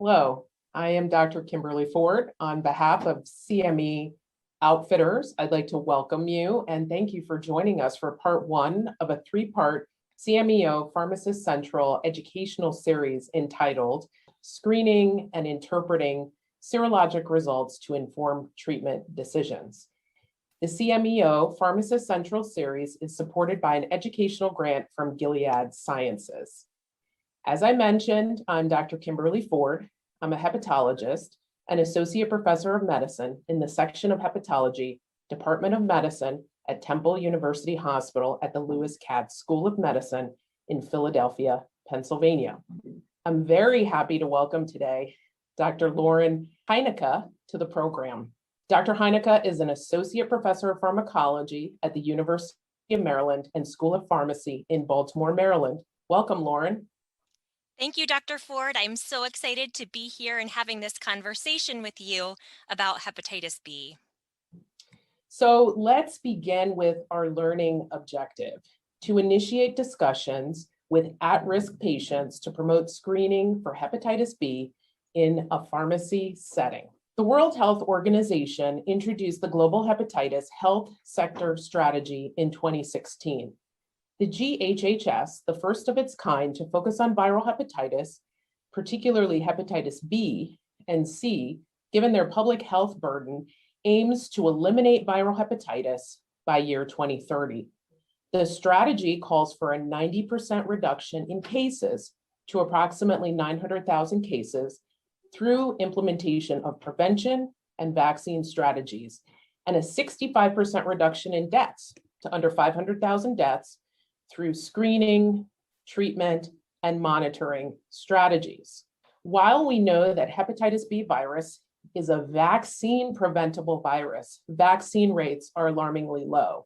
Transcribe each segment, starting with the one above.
Hello, I am Dr. Kimberly Ford. On behalf of CME Outfitters, I'd like to welcome you and thank you for joining us for part one of a three-part CMEO Pharmacist Central educational series entitled Screening and Interpreting Serologic Results to Inform Treatment Decisions. The CMEO Pharmacist Central series is supported by an educational grant from Gilead Sciences. As I mentioned, I'm Dr. Kimberly Ford. I'm a hepatologist and associate professor of medicine in the section of hepatology, Department of Medicine at Temple University Hospital at the Lewis Katz School of Medicine in Philadelphia, Pennsylvania. I'm very happy to welcome today Dr. Lauren Heinecke to the program. Dr. Heinecke is an associate professor of pharmacology at the University of Maryland and School of Pharmacy in Baltimore, Maryland. Welcome, Lauren. Thank you, Dr. Ford. I'm so excited to be here and having this conversation with you about hepatitis B. So let's begin with our learning objective: to initiate discussions with at-risk patients to promote screening for hepatitis B in a pharmacy setting. The World Health Organization introduced the Global Hepatitis Health Sector Strategy in 2016. The GHHS, the first of its kind to focus on viral hepatitis, particularly hepatitis B and C, given their public health burden, aims to eliminate viral hepatitis by year 2030. The strategy calls for a 90% reduction in cases to approximately 900,000 cases through implementation of prevention and vaccine strategies, and a 65% reduction in deaths to under 500,000 deaths through screening, treatment, and monitoring strategies. While we know that hepatitis B virus is a vaccine preventable virus, vaccine rates are alarmingly low.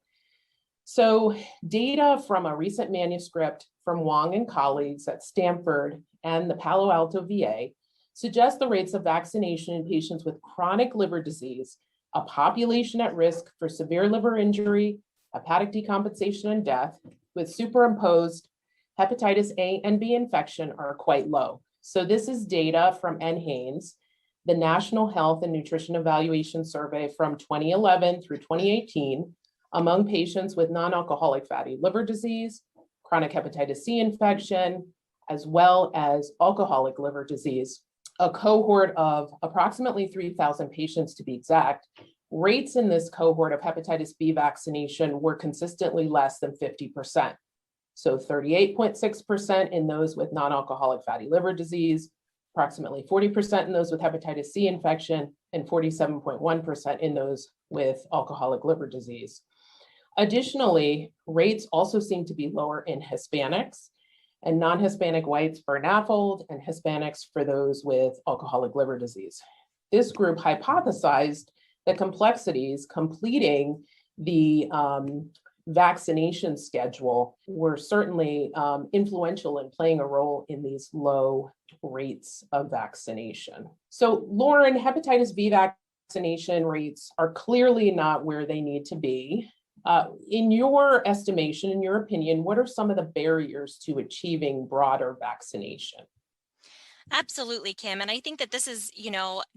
So data from a recent manuscript from Wong and colleagues at Stanford and the Palo Alto VA suggests the rates of vaccination in patients with chronic liver disease, a population at risk for severe liver injury, hepatic decompensation, and death, with superimposed hepatitis A and B infection are quite low. So this is data from NHANES, the National Health and Nutrition Evaluation Survey from 2011 through 2018, among patients with non-alcoholic fatty liver disease, chronic hepatitis C infection, as well as alcoholic liver disease, a cohort of approximately 3,000 patients to be exact. Rates in this cohort of hepatitis B vaccination were consistently less than 50%. So 38.6% in those with non-alcoholic fatty liver disease, approximately 40% in those with hepatitis C infection, and 47.1% in those with alcoholic liver disease. Additionally, rates also seem to be lower in Hispanics and non-Hispanic whites for NAFLD and Hispanics for those with alcoholic liver disease. This group hypothesized the complexities completing the vaccination schedule were certainly influential in playing a role in these low rates of vaccination. So, Lauren, hepatitis B vaccination rates are clearly not where they need to be. In your estimation, in your opinion, what are some of the barriers to achieving broader vaccination? Absolutely, Kim. And I think that this is,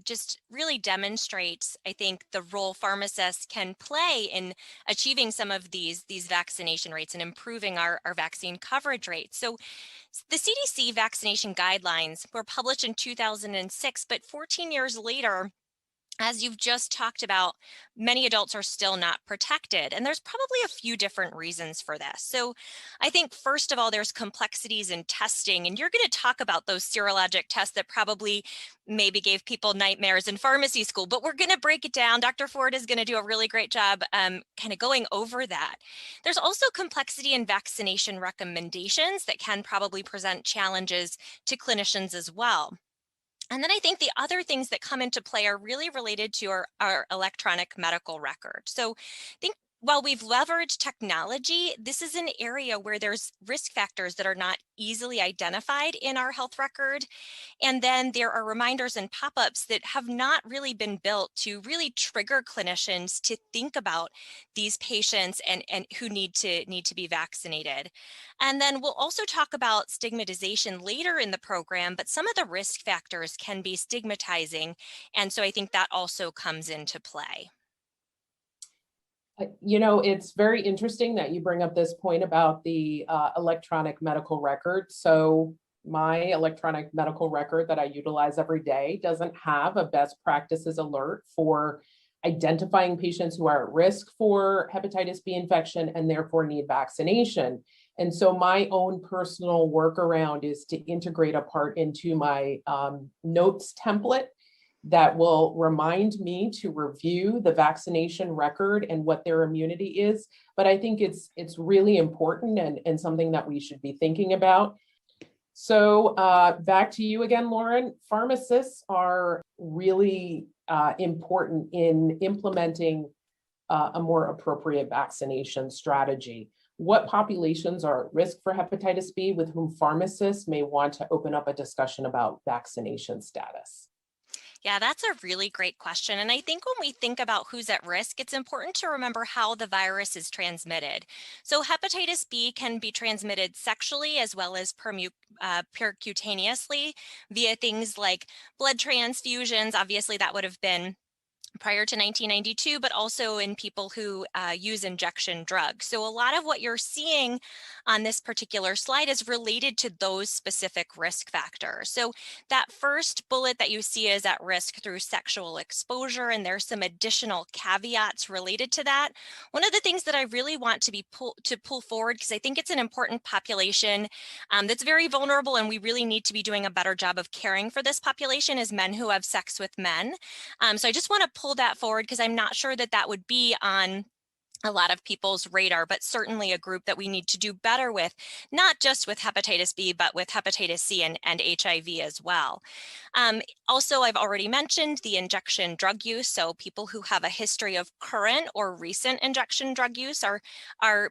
just really demonstrates, I think, the role pharmacists can play in achieving some of these vaccination rates and improving our vaccine coverage rates. So the CDC vaccination guidelines were published in 2006, but 14 years later, as you've just talked about, many adults are still not protected. And there's probably a few different reasons for this. So I think, first of all, there's complexities in testing. And you're going to talk about those serologic tests that probably maybe gave people nightmares in pharmacy school. But we're going to break it down. Dr. Ford is going to do a really great job kind of going over that. There's also complexity in vaccination recommendations that can probably present challenges to clinicians as well. And then I think the other things that come into play are really related to our electronic medical record. So I think while we've leveraged technology, this is an area where there's risk factors that are not easily identified in our health record. And then there are reminders and pop-ups that have not really been built to really trigger clinicians to think about these patients and who need to be vaccinated. And then we'll also talk about stigmatization later in the program, but some of the risk factors can be stigmatizing. And so I think that also comes into play. It's very interesting that you bring up this point about the electronic medical record. So my electronic medical record that I utilize every day doesn't have a best practices alert for identifying patients who are at risk for hepatitis B infection and therefore need vaccination. And so my own personal workaround is to integrate a part into my notes template that will remind me to review the vaccination record and what their immunity is. But I think it's really important and something that we should be thinking about. So back to you again, Lauren. Pharmacists are really important in implementing a more appropriate vaccination strategy. What populations are at risk for hepatitis B with whom pharmacists may want to open up a discussion about vaccination status? Yeah, that's a really great question. And I think when we think about who's at risk, it's important to remember how the virus is transmitted. So hepatitis B can be transmitted sexually as well as percutaneously via things like blood transfusions. Obviously, that would have been prior to 1992, but also in people who use injection drugs. So a lot of what you're seeing on this particular slide is related to those specific risk factors. So that first bullet that you see is at risk through sexual exposure, and there's some additional caveats related to that. One of the things that I really want to pull forward, because I think it's an important population that's very vulnerable, and we really need to be doing a better job of caring for this population, is men who have sex with men. So I just want to pull that forward because I'm not sure that that would be on a lot of people's radar, but certainly a group that we need to do better with, not just with hepatitis B, but with hepatitis C and HIV as well. Also, I've already mentioned the injection drug use. So people who have a history of current or recent injection drug use are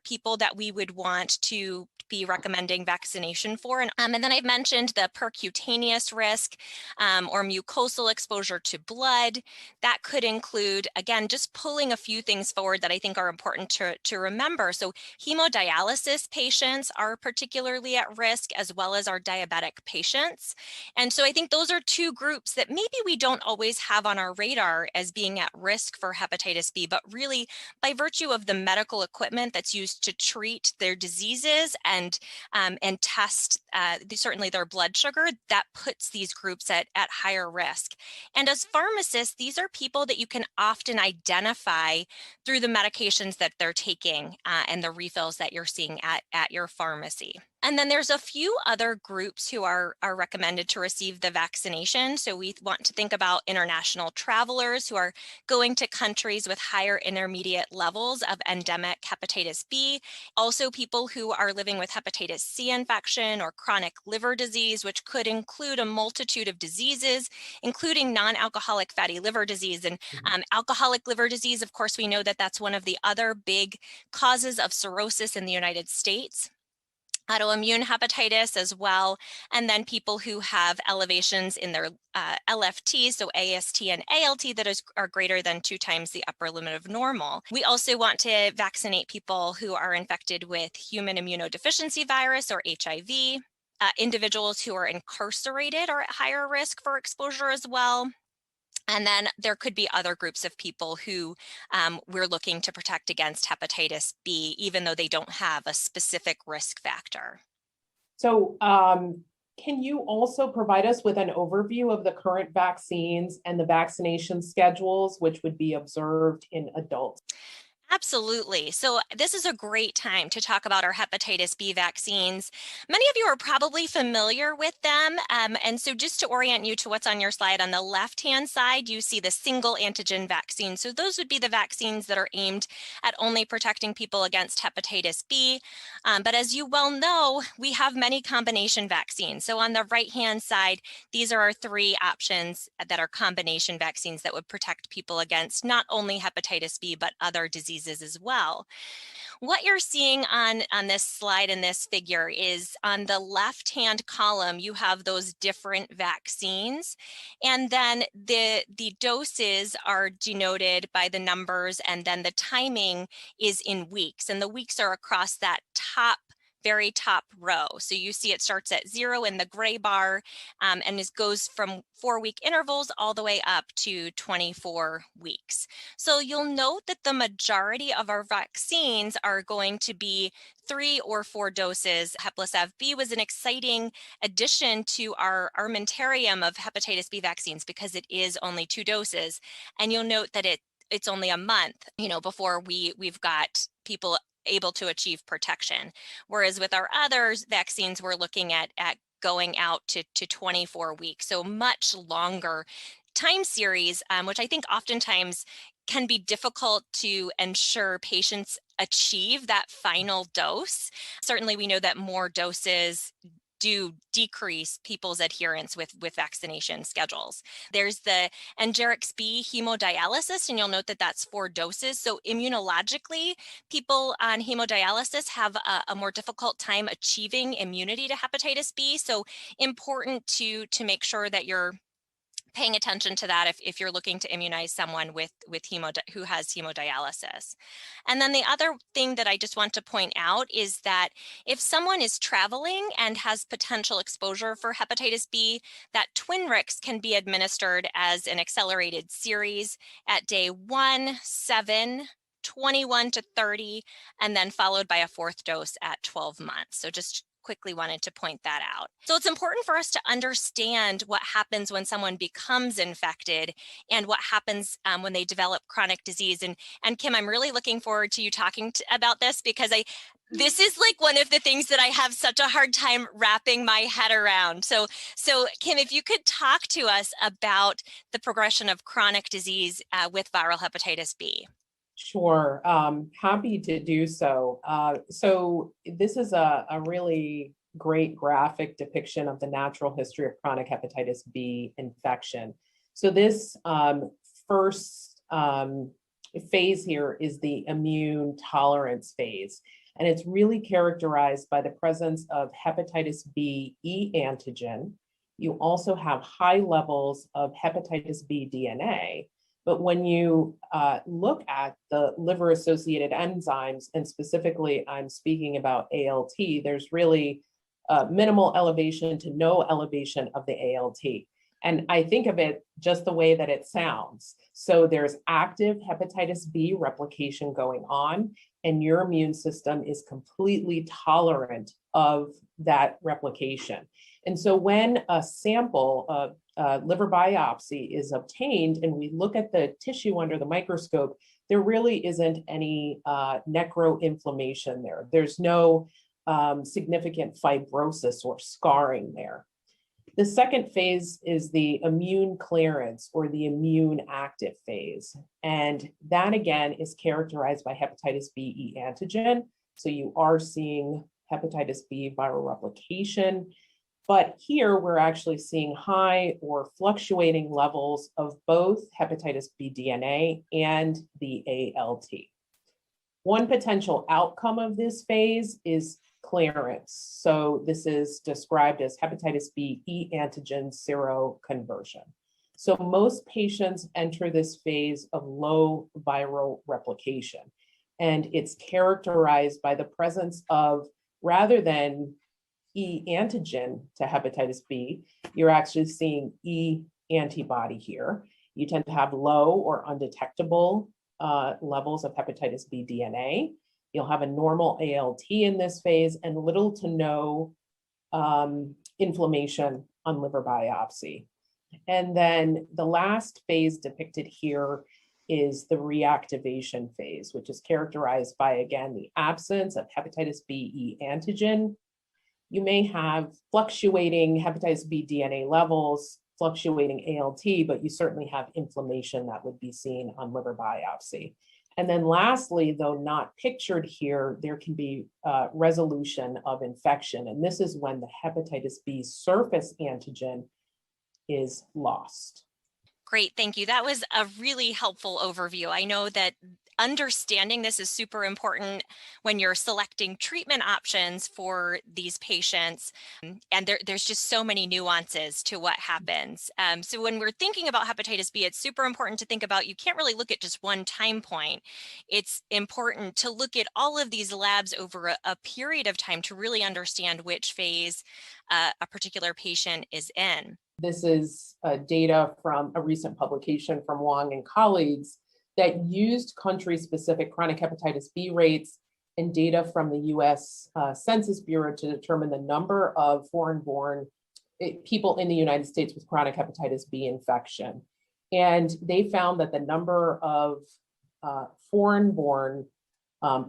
people that we would want to be recommending vaccination for. And then I've mentioned the percutaneous risk or mucosal exposure to blood. That could include, again, just pulling a few things forward that I think are important to remember. So hemodialysis patients are particularly at risk, as well as our diabetic patients. And so I think those are two groups that maybe we don't always have on our radar as being at risk for hepatitis B, but really by virtue of the medical equipment that's used to treat their diseases and test certainly their blood sugar, that puts these groups at higher risk. And as pharmacists, these are people that you can often identify through the medications that they're taking and the refills that you're seeing at your pharmacy. And then there's a few other groups who are recommended to receive the vaccination. So we want to think about international travelers who are going to countries with higher intermediate levels of endemic hepatitis B. Also people who are living with hepatitis C infection or chronic liver disease, which could include a multitude of diseases, including non-alcoholic fatty liver disease. And alcoholic liver disease, of course, we know that that's one of the other big causes of cirrhosis in the United States. Autoimmune hepatitis as well, and then people who have elevations in their LFT, so AST and ALT that are greater than 2 times the upper limit of normal. We also want to vaccinate people who are infected with human immunodeficiency virus or HIV. Individuals who are incarcerated are at higher risk for exposure as well. And then there could be other groups of people who we're looking to protect against hepatitis B, even though they don't have a specific risk factor. So can you also provide us with an overview of the current vaccines and the vaccination schedules, which would be observed in adults? Absolutely. So this is a great time to talk about our hepatitis B vaccines. Many of you are probably familiar with them. And so just to orient you to what's on your slide, on the left-hand side, you see the single antigen vaccine. So those would be the vaccines that are aimed at only protecting people against hepatitis B. But as you well know, we have many combination vaccines. So on the right-hand side, these are our 3 options that are combination vaccines that would protect people against not only hepatitis B, but other diseases diseases as well. What you're seeing on this slide in this figure is on the left-hand column, you have those different vaccines, and then the doses are denoted by the numbers, and then the timing is in weeks, and the weeks are across that very top row. So you see it starts at 0 in the gray bar, and it goes from 4-week intervals all the way up to 24 weeks. So you'll note that the majority of our vaccines are going to be 3 or 4 doses. Heplisav-B was an exciting addition to our armamentarium of hepatitis B vaccines because it is only 2 doses. And you'll note that it's only a month, before we've got people able to achieve protection. Whereas with our other vaccines, we're looking at going out to 24 weeks. So much longer time series, which I think oftentimes can be difficult to ensure patients achieve that final dose. Certainly, we know that more doses do decrease people's adherence with vaccination schedules. There's the Engerix-B hemodialysis, and you'll note that that's 4 doses. So immunologically, people on hemodialysis have a more difficult time achieving immunity to hepatitis B. So important to make sure that you're paying attention to that if you're looking to immunize someone who has hemodialysis. And then the other thing that I just want to point out is that if someone is traveling and has potential exposure for hepatitis B, that Twinrix can be administered as an accelerated series at day 1, 7, 21 to 30, and then followed by a 4th dose at 12 months. So just quickly wanted to point that out. So it's important for us to understand what happens when someone becomes infected and what happens when they develop chronic disease. And Kim, I'm really looking forward to you talking about this because this is like one of the things that I have such a hard time wrapping my head around. So Kim, if you could talk to us about the progression of chronic disease with viral hepatitis B. Sure, happy to do so. So this is a really great graphic depiction of the natural history of chronic hepatitis B infection. So this first phase here is the immune tolerance phase, and it's really characterized by the presence of hepatitis B E antigen. You also have high levels of hepatitis B DNA. But when you look at the liver-associated enzymes, and specifically I'm speaking about ALT, there's really minimal elevation to no elevation of the ALT. And I think of it just the way that it sounds. So there's active hepatitis B replication going on, and your immune system is completely tolerant of that replication. And so when a sample of liver biopsy is obtained and we look at the tissue under the microscope, there really isn't any necroinflammation there. There's no significant fibrosis or scarring there. The second phase is the immune clearance or the immune active phase. And that again is characterized by hepatitis B E antigen. So you are seeing hepatitis B viral replication. But here we're actually seeing high or fluctuating levels of both hepatitis B DNA and the ALT. One potential outcome of this phase is clearance. So this is described as hepatitis B E antigen seroconversion. So most patients enter this phase of low viral replication, and it's characterized by the presence of, rather than E antigen to hepatitis B, you're actually seeing E antibody here. You tend to have low or undetectable levels of hepatitis B DNA. You'll have a normal ALT in this phase and little to no inflammation on liver biopsy. And then the last phase depicted here is the reactivation phase, which is characterized by, again, the absence of hepatitis B E antigen. You may have fluctuating hepatitis B DNA levels, fluctuating ALT, but you certainly have inflammation that would be seen on liver biopsy. And then lastly, though not pictured here, there can be resolution of infection. And this is when the hepatitis B surface antigen is lost. Great, thank you. That was a really helpful overview. I know that understanding this is super important when you're selecting treatment options for these patients. And there's just so many nuances to what happens. So when we're thinking about hepatitis B, it's super important to think about, you can't really look at just one time point. It's important to look at all of these labs over a period of time to really understand which phase a particular patient is in. This is data from a recent publication from Wong and colleagues that used country-specific chronic hepatitis B rates and data from the US Census Bureau to determine the number of foreign-born people in the United States with chronic hepatitis B infection. And they found that the number of foreign-born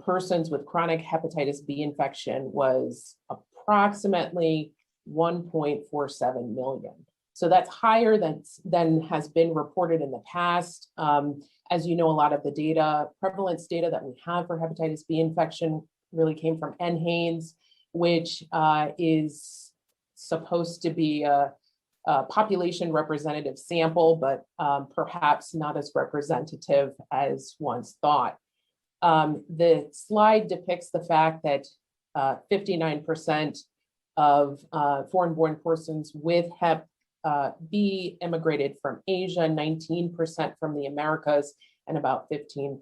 persons with chronic hepatitis B infection was approximately 1.47 million. So that's higher than has been reported in the past. As you know, a lot of the data, prevalence data that we have for hepatitis B infection really came from NHANES, which is supposed to be a population representative sample, but perhaps not as representative as once thought. The slide depicts the fact that 59% of foreign-born persons with Hep B immigrated from Asia, 19% from the Americas, and about 15%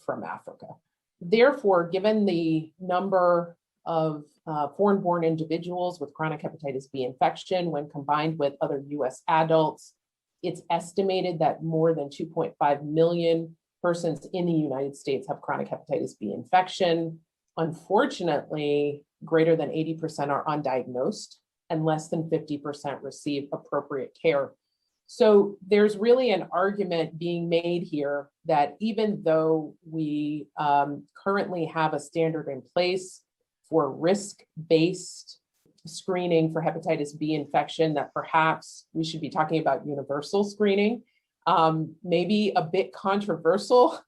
from Africa. Therefore, given the number of foreign-born individuals with chronic hepatitis B infection when combined with other US adults, it's estimated that more than 2.5 million persons in the United States have chronic hepatitis B infection. Unfortunately, greater than 80% are undiagnosed and less than 50% receive appropriate care. So there's really an argument being made here that even though we currently have a standard in place for risk-based screening for hepatitis B infection, that perhaps we should be talking about universal screening. Maybe a bit controversial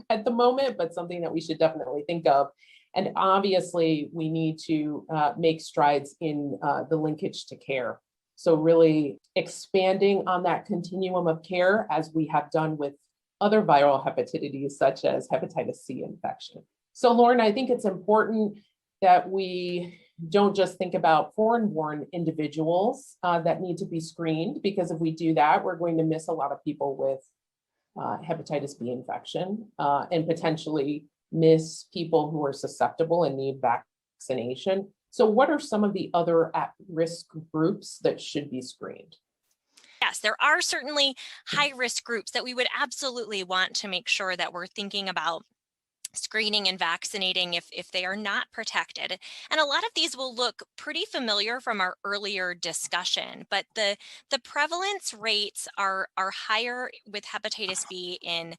at the moment, but something that we should definitely think of. And obviously, we need to make strides in the linkage to care. So really expanding on that continuum of care as we have done with other viral hepatitis, such as hepatitis C infection. So Lauren, I think it's important that we don't just think about foreign-born individuals that need to be screened, because if we do that, we're going to miss a lot of people with hepatitis B infection and potentially miss people who are susceptible and need vaccination. So what are some of the other at-risk groups that should be screened? Yes, there are certainly high-risk groups that we would absolutely want to make sure that we're thinking about screening and vaccinating if they are not protected. And a lot of these will look pretty familiar from our earlier discussion, but the prevalence rates are higher with hepatitis B in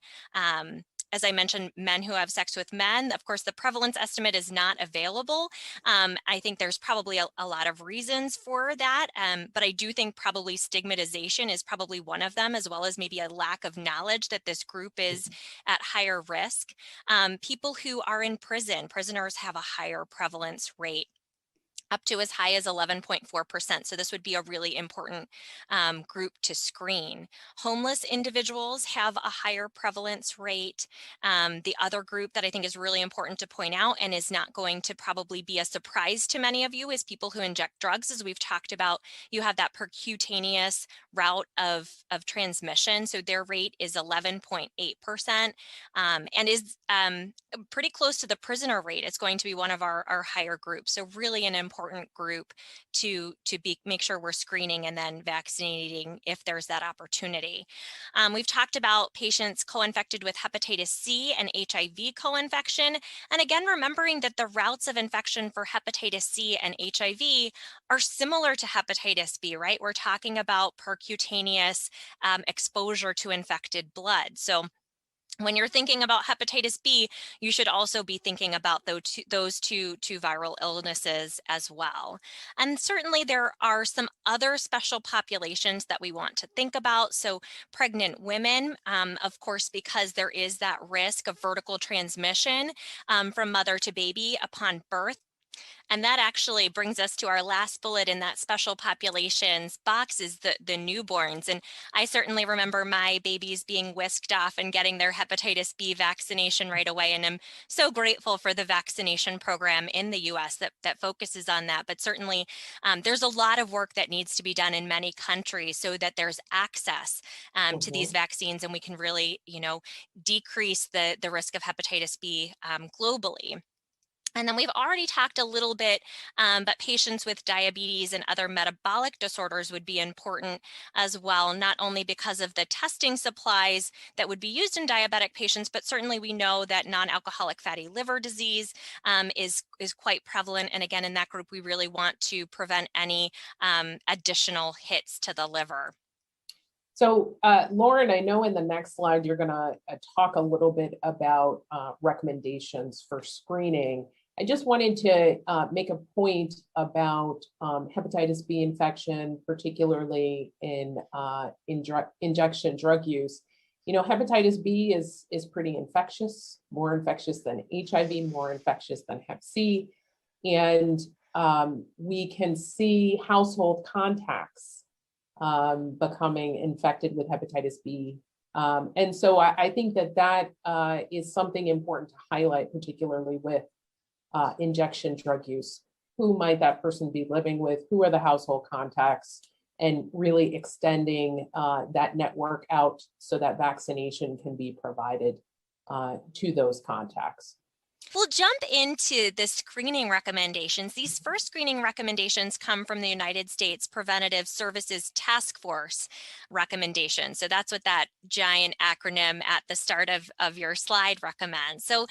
as I mentioned, men who have sex with men. Of course, the prevalence estimate is not available. I think there's probably a lot of reasons for that, but I do think probably stigmatization is probably one of them, as well as maybe a lack of knowledge that this group is at higher risk. People who are in prison, prisoners have a higher prevalence rate, up to as high as 11.4%. So this would be a really important group to screen. Homeless individuals have a higher prevalence rate. The other group that I think is really important to point out and is not going to probably be a surprise to many of you is people who inject drugs. As we've talked about, you have that percutaneous route of transmission. So their rate is 11.8% and is pretty close to the prisoner rate. It's going to be one of our higher groups. So really an important group to make sure we're screening and then vaccinating if there's that opportunity. We've talked about patients co-infected with hepatitis C and HIV co-infection. And again, remembering that the routes of infection for hepatitis C and HIV are similar to hepatitis B, right? We're talking about percutaneous exposure to infected blood. So when you're thinking about hepatitis B, you should also be thinking about those two viral illnesses as well. And certainly there are some other special populations that we want to think about. So pregnant women, of course, because there is that risk of vertical transmission from mother to baby upon birth. And that actually brings us to our last bullet in that special populations box is the newborns. And I certainly remember my babies being whisked off and getting their hepatitis B vaccination right away. And I'm so grateful for the vaccination program in the US that focuses on that. But certainly there's a lot of work that needs to be done in many countries so that there's access to these vaccines and we can really, decrease the risk of hepatitis B globally. And then we've already talked a little bit, but patients with diabetes and other metabolic disorders would be important as well, not only because of the testing supplies that would be used in diabetic patients, but certainly we know that non-alcoholic fatty liver disease is quite prevalent. And again, in that group, we really want to prevent any additional hits to the liver. So, Lauren, I know in the next slide, you're going to talk a little bit about recommendations for screening. I just wanted to make a point about hepatitis B infection, particularly in injection drug use. Hepatitis B is pretty infectious, more infectious than HIV, more infectious than Hep C. And we can see household contacts becoming infected with hepatitis B. And so I think that is something important to highlight, particularly with injection drug use. Who might that person be living with? Who are the household contacts? And really extending that network out so that vaccination can be provided to those contacts. We'll jump into the screening recommendations. These first screening recommendations come from the United States Preventative Services Task Force recommendations. So that's what that giant acronym at the start of your slide recommends. So,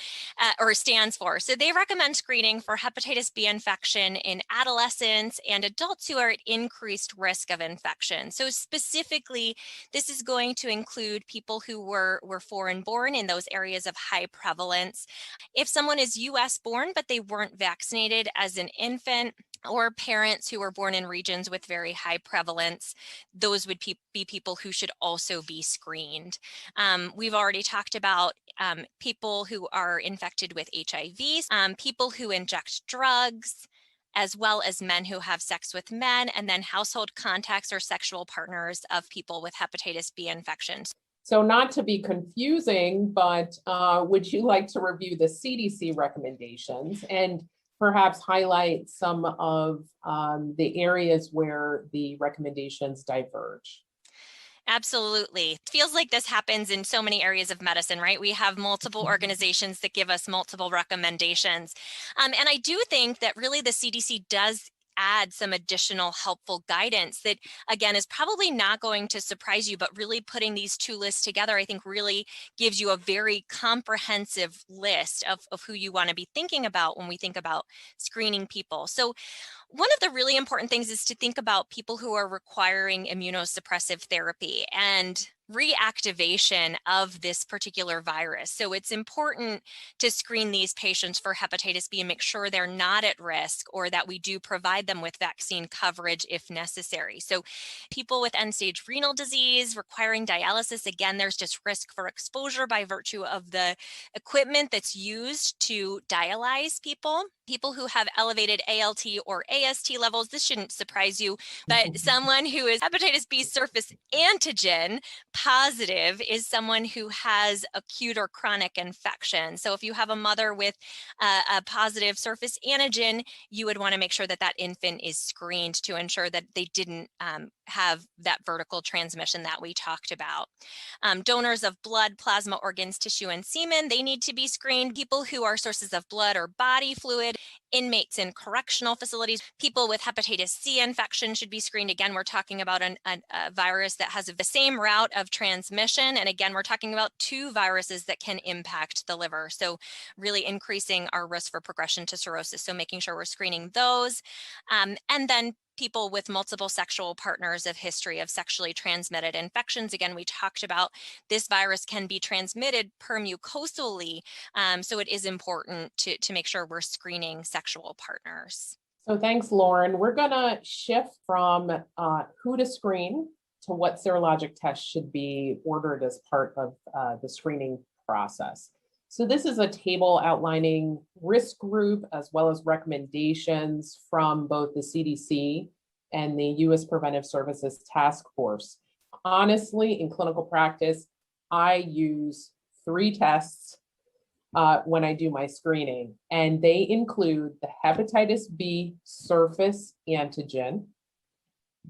or stands for. So they recommend screening for hepatitis B infection in adolescents and adults who are at increased risk of infection. So specifically, this is going to include people who were foreign born in those areas of high prevalence. If someone is US born, but they weren't vaccinated as an infant, or parents who were born in regions with very high prevalence, those would be people who should also be screened. We've already talked about people who are infected with HIV, people who inject drugs, as well as men who have sex with men, and then household contacts or sexual partners of people with hepatitis B infections. So not to be confusing, but would you like to review the CDC recommendations and perhaps highlight some of the areas where the recommendations diverge? Absolutely. It feels like this happens in so many areas of medicine, right? We have multiple organizations that give us multiple recommendations. And I do think that really the CDC does add some additional helpful guidance that, again, is probably not going to surprise you, but really putting these two lists together, I think really gives you a very comprehensive list of who you want to be thinking about when we think about screening people. So one of the really important things is to think about people who are requiring immunosuppressive therapy and reactivation of this particular virus. So it's important to screen these patients for hepatitis B and make sure they're not at risk, or that we do provide them with vaccine coverage if necessary. So people with end-stage renal disease requiring dialysis, again, there's just risk for exposure by virtue of the equipment that's used to dialyze people. People who have elevated ALT or AST levels, this shouldn't surprise you, but someone who is hepatitis B surface antigen positive is someone who has acute or chronic infection. So if you have a mother with a positive surface antigen, you would want to make sure that that infant is screened to ensure that they didn't have that vertical transmission that we talked about. Donors of blood, plasma, organs, tissue, and semen, they need to be screened. People who are sources of blood or body fluid, inmates in correctional facilities, people with hepatitis C infection should be screened. Again, we're talking about a virus that has the same route of transmission. And again, we're talking about two viruses that can impact the liver. So really increasing our risk for progression to cirrhosis. So making sure we're screening those. And then people with multiple sexual partners of history of sexually transmitted infections. Again, we talked about this virus can be transmitted permucosally. So it is important to make sure we're screening sexual partners. So thanks, Lauren. We're going to shift from who to screen to what serologic tests should be ordered as part of the screening process. So this is a table outlining risk group as well as recommendations from both the CDC and the U.S. Preventive Services Task Force. Honestly, in clinical practice, I use 3 tests when I do my screening, and they include the hepatitis B surface antigen,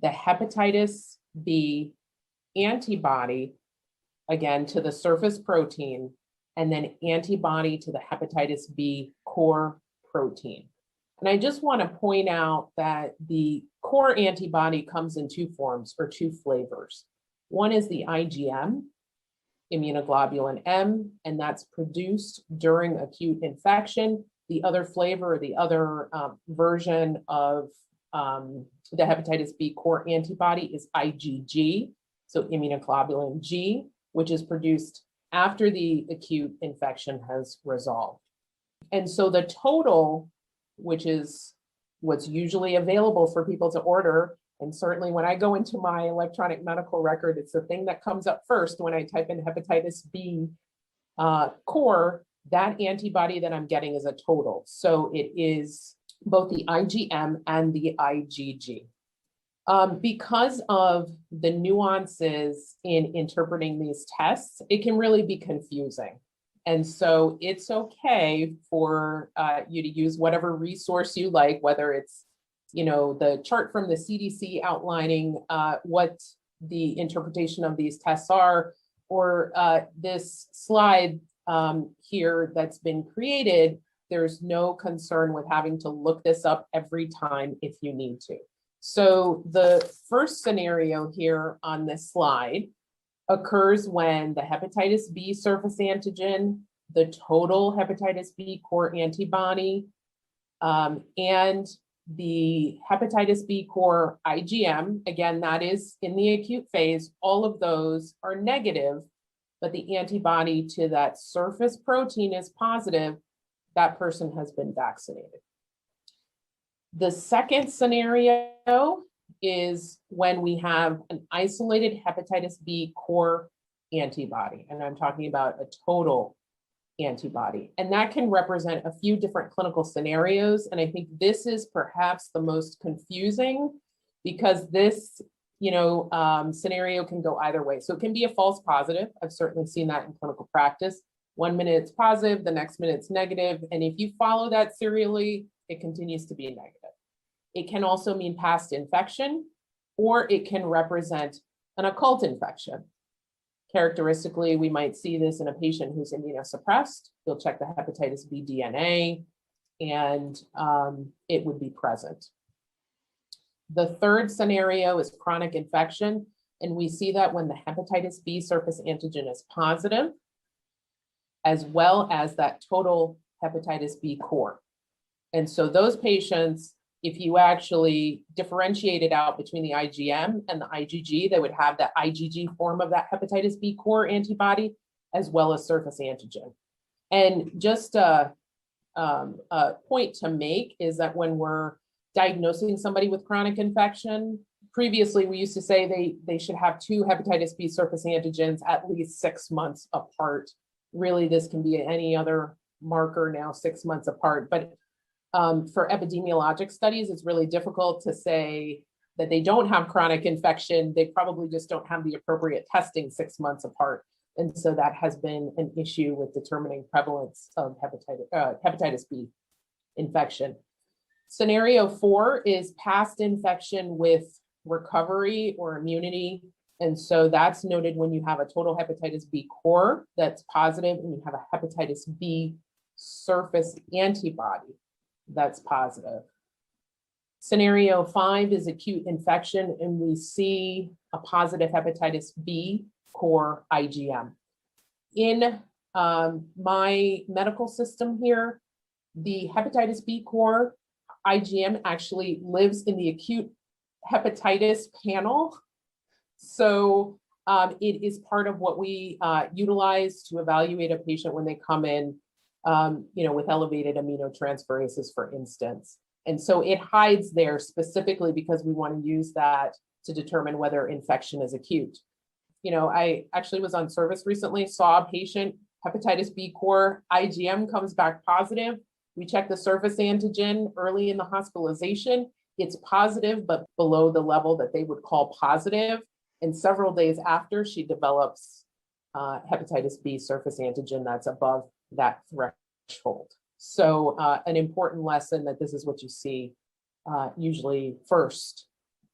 the hepatitis B antibody, again, to the surface protein, and then antibody to the hepatitis B core protein. And I just want to point out that the core antibody comes in 2 forms or 2 flavors. One is the IgM, immunoglobulin M, and that's produced during acute infection. The other flavor, the other version of the hepatitis B core antibody is IgG, so immunoglobulin G, which is produced after the acute infection has resolved. And so the total, which is what's usually available for people to order, and certainly when I go into my electronic medical record, it's the thing that comes up first when I type in hepatitis B core, that antibody that I'm getting is a total. So it is both the IgM and the IgG. Because of the nuances in interpreting these tests, it can really be confusing. And so it's okay for you to use whatever resource you like, whether it's, the chart from the CDC outlining what the interpretation of these tests are, or this slide here that's been created. There's no concern with having to look this up every time if you need to. So the first scenario here on this slide occurs when the hepatitis B surface antigen, the total hepatitis B core antibody, and the hepatitis B core IgM, again, that is in the acute phase, all of those are negative, but the antibody to that surface protein is positive, that person has been vaccinated. The second scenario is when we have an isolated hepatitis B core antibody, and I'm talking about a total antibody, and that can represent a few different clinical scenarios. And I think this is perhaps the most confusing because this, scenario can go either way. So it can be a false positive. I've certainly seen that in clinical practice. 1 minute it's positive, the next minute it's negative. And if you follow that serially, it continues to be negative. It can also mean past infection, or it can represent an occult infection. Characteristically, we might see this in a patient who's immunosuppressed. You'll check the hepatitis B DNA, and it would be present. The third scenario is chronic infection, and we see that when the hepatitis B surface antigen is positive, as well as that total hepatitis B core. And so those patients, if you actually differentiate it out between the IgM and the IgG, they would have that IgG form of that hepatitis B core antibody, as well as surface antigen. And just a point to make is that when we're diagnosing somebody with chronic infection, previously we used to say they should have 2 hepatitis B surface antigens at least 6 months apart. Really, this can be any other marker now 6 months apart. But for epidemiologic studies, it's really difficult to say that they don't have chronic infection. They probably just don't have the appropriate testing 6 months apart. And so that has been an issue with determining prevalence of hepatitis B infection. Scenario 4 is past infection with recovery or immunity. And so that's noted when you have a total hepatitis B core that's positive and you have a hepatitis B surface antibody that's positive. Scenario 5 is acute infection, and we see a positive hepatitis B core IgM. In my medical system here, the hepatitis B core IgM actually lives in the acute hepatitis panel. So it is part of what we utilize to evaluate a patient when they come in with elevated aminotransferases, for instance. And so it hides there specifically because we want to use that to determine whether infection is acute. I actually was on service recently, saw a patient hepatitis B core IgM comes back positive. We check the surface antigen early in the hospitalization. It's positive, but below the level that they would call positive. And several days after, she develops hepatitis B surface antigen that's above that threshold. So an important lesson that this is what you see usually first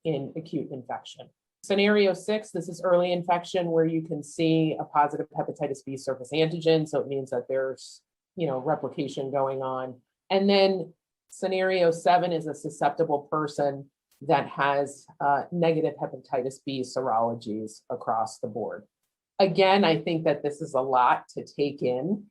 in acute infection. Scenario 6, this is early infection where you can see a positive hepatitis B surface antigen. So it means that there's, replication going on. And then scenario 7 is a susceptible person that has negative hepatitis B serologies across the board. Again, I think that this is a lot to take in.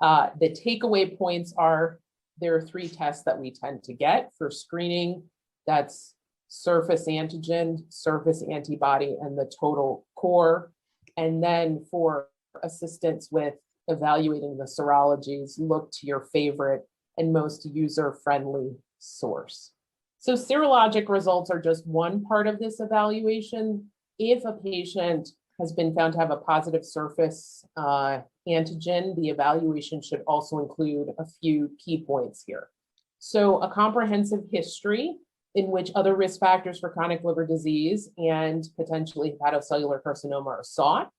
The takeaway points are there are 3 tests that we tend to get for screening. That's surface antigen, surface antibody, and the total core. And then for assistance with evaluating the serologies, look to your favorite and most user-friendly source. So serologic results are just one part of this evaluation. If a patient has been found to have a positive surface antigen, the evaluation should also include a few key points here. So a comprehensive history in which other risk factors for chronic liver disease and potentially hepatocellular carcinoma are sought.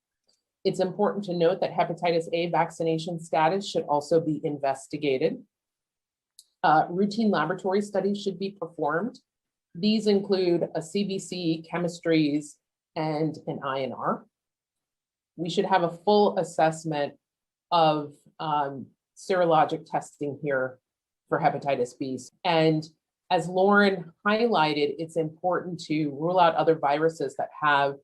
It's important to note that hepatitis A vaccination status should also be investigated. Routine laboratory studies should be performed. These include a CBC, chemistries, and an INR. We should have a full assessment of serologic testing here for hepatitis B. And as Lauren highlighted, it's important to rule out other viruses that have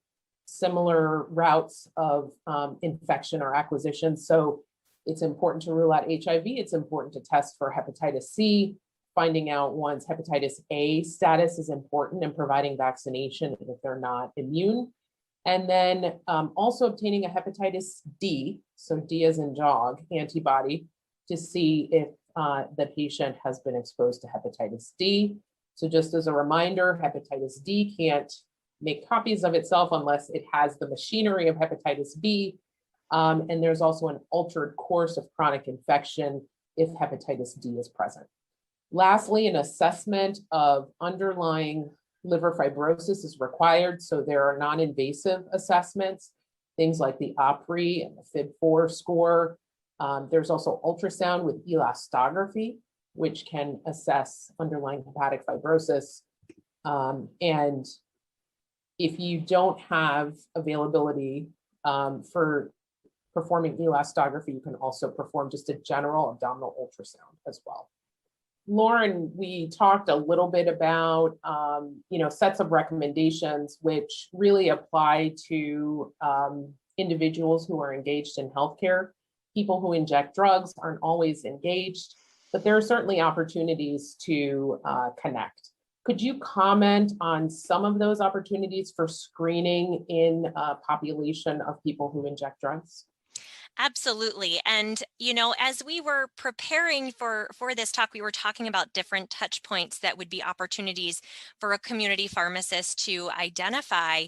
similar routes of infection or acquisition. So it's important to rule out HIV. It's important to test for hepatitis C. Finding out one's hepatitis A status is important in providing vaccination if they're not immune. And then also obtaining a hepatitis D, so D as in dog, antibody, to see if the patient has been exposed to hepatitis D. So just as a reminder, hepatitis D can't make copies of itself unless it has the machinery of hepatitis B. And there's also an altered course of chronic infection if hepatitis D is present. Lastly, an assessment of underlying liver fibrosis is required. So there are non-invasive assessments, things like the OPRI and the FIB4 score. There's also ultrasound with elastography, which can assess underlying hepatic fibrosis. And if you don't have availability for performing elastography, you can also perform just a general abdominal ultrasound as well. Lauren, we talked a little bit about sets of recommendations which really apply to individuals who are engaged in healthcare. People who inject drugs aren't always engaged, but there are certainly opportunities to connect. Could you comment on some of those opportunities for screening in a population of people who inject drugs? Absolutely. And, as we were preparing for this talk, we were talking about different touch points that would be opportunities for a community pharmacist to identify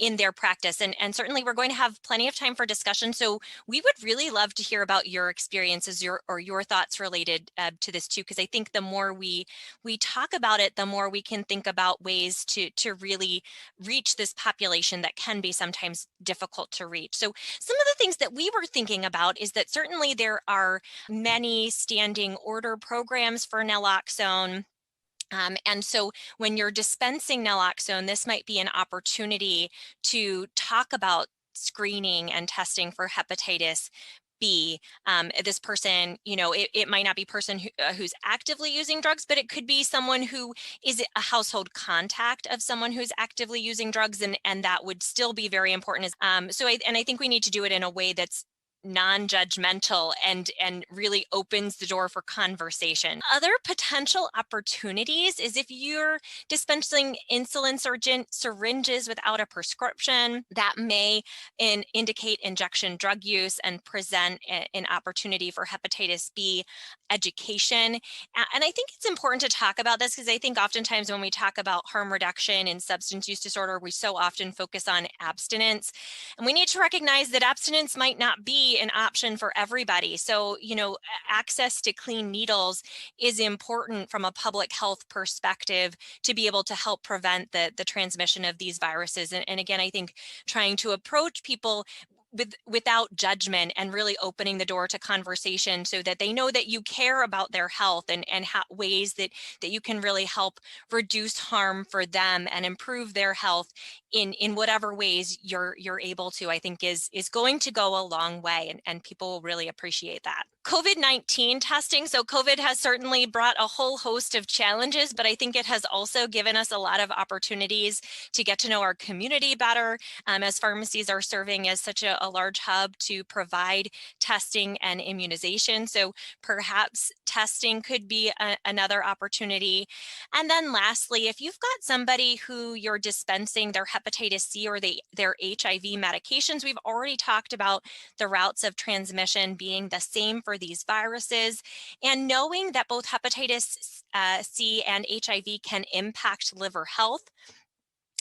in their practice. And certainly we're going to have plenty of time for discussion. So we would really love to hear about your experiences, your thoughts related to this too, because I think the more we talk about it, the more we can think about ways to really reach this population that can be sometimes difficult to reach. So some of the things that we were thinking about is that certainly there are many standing order programs for naloxone. And so when you're dispensing naloxone, this might be an opportunity to talk about screening and testing for hepatitis B. This person, it might not be a person who's actively using drugs, but it could be someone who is a household contact of someone who's actively using drugs, and that would still be very important. I think we need to do it in a way that's non-judgmental and really opens the door for conversation. Other potential opportunities is if you're dispensing insulin syringes without a prescription, that may indicate injection drug use and present an opportunity for hepatitis B education. And I think it's important to talk about this because I think oftentimes when we talk about harm reduction in substance use disorder, we so often focus on abstinence. And we need to recognize that abstinence might not be be an option for everybody. So, access to clean needles is important from a public health perspective to be able to help prevent the transmission of these viruses. And again, I think trying to approach people without judgment and really opening the door to conversation so that they know that you care about their health and ways that you can really help reduce harm for them and improve their health in whatever ways you're able to, I think is going to go a long way, and people will really appreciate that. COVID-19 testing. So COVID has certainly brought a whole host of challenges, but I think it has also given us a lot of opportunities to get to know our community better, as pharmacies are serving as such a large hub to provide testing and immunization. So perhaps testing could be another opportunity. And then lastly, if you've got somebody who you're dispensing their hepatitis C or their HIV medications, we've already talked about the routes of transmission being the same for these viruses, and knowing that both hepatitis C and HIV can impact liver health.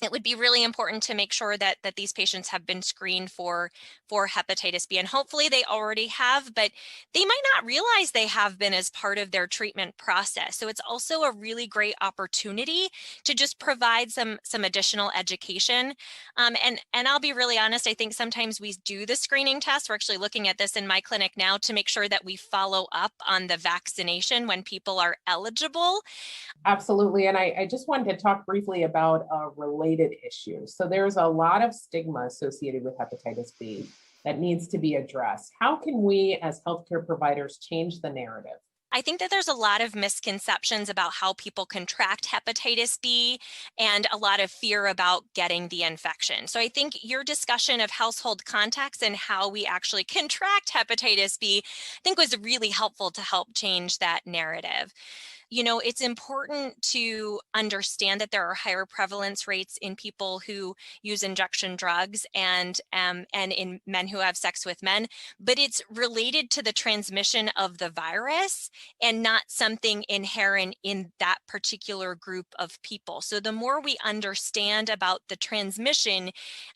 It would be really important to make sure that these patients have been screened for hepatitis B, and hopefully they already have, but they might not realize they have been as part of their treatment process. So it's also a really great opportunity to just provide some additional education. And I'll be really honest, I think sometimes we do the screening test. We're actually looking at this in my clinic now to make sure that we follow up on the vaccination when people are eligible. Absolutely. And I just wanted to talk briefly about a related issue. So there's a lot of stigma associated with hepatitis B that needs to be addressed. How can we as healthcare providers change the narrative? I think that there's a lot of misconceptions about how people contract hepatitis B and a lot of fear about getting the infection. So I think your discussion of household contacts and how we actually contract hepatitis B, I think was really helpful to help change that narrative. It's important to understand that there are higher prevalence rates in people who use injection drugs and in men who have sex with men, but it's related to the transmission of the virus and not something inherent in that particular group of people. So the more we understand about the transmission,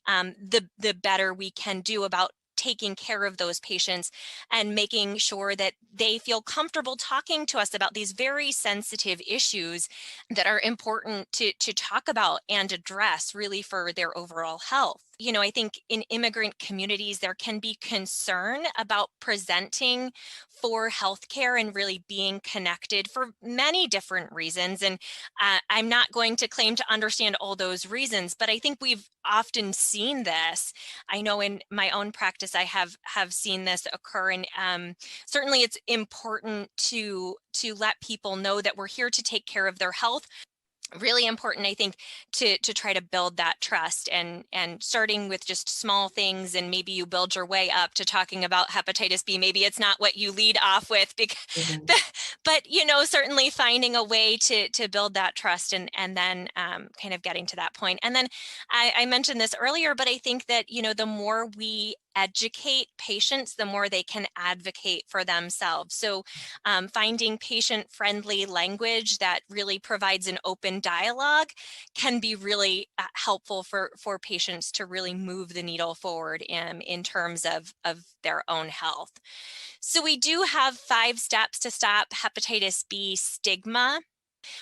the better we can do about taking care of those patients and making sure that they feel comfortable talking to us about these very sensitive issues that are important to talk about and address really for their overall health. I think in immigrant communities, there can be concern about presenting for healthcare and really being connected for many different reasons. And I'm not going to claim to understand all those reasons, but I think we've often seen this. I know in my own practice, I have seen this occur, and certainly it's important to let people know that we're here to take care of their health. Really important, I think, to try to build that trust and starting with just small things, and maybe you build your way up to talking about hepatitis B. Maybe it's not what you lead off with, because, but certainly finding a way to build that trust and then kind of getting to that point. And then I mentioned this earlier, but I think that the more we educate patients, the more they can advocate for themselves. So finding patient-friendly language that really provides an open dialogue can be really helpful for patients to really move the needle forward in terms of their own health. So we do have 5 steps to stop hepatitis B stigma.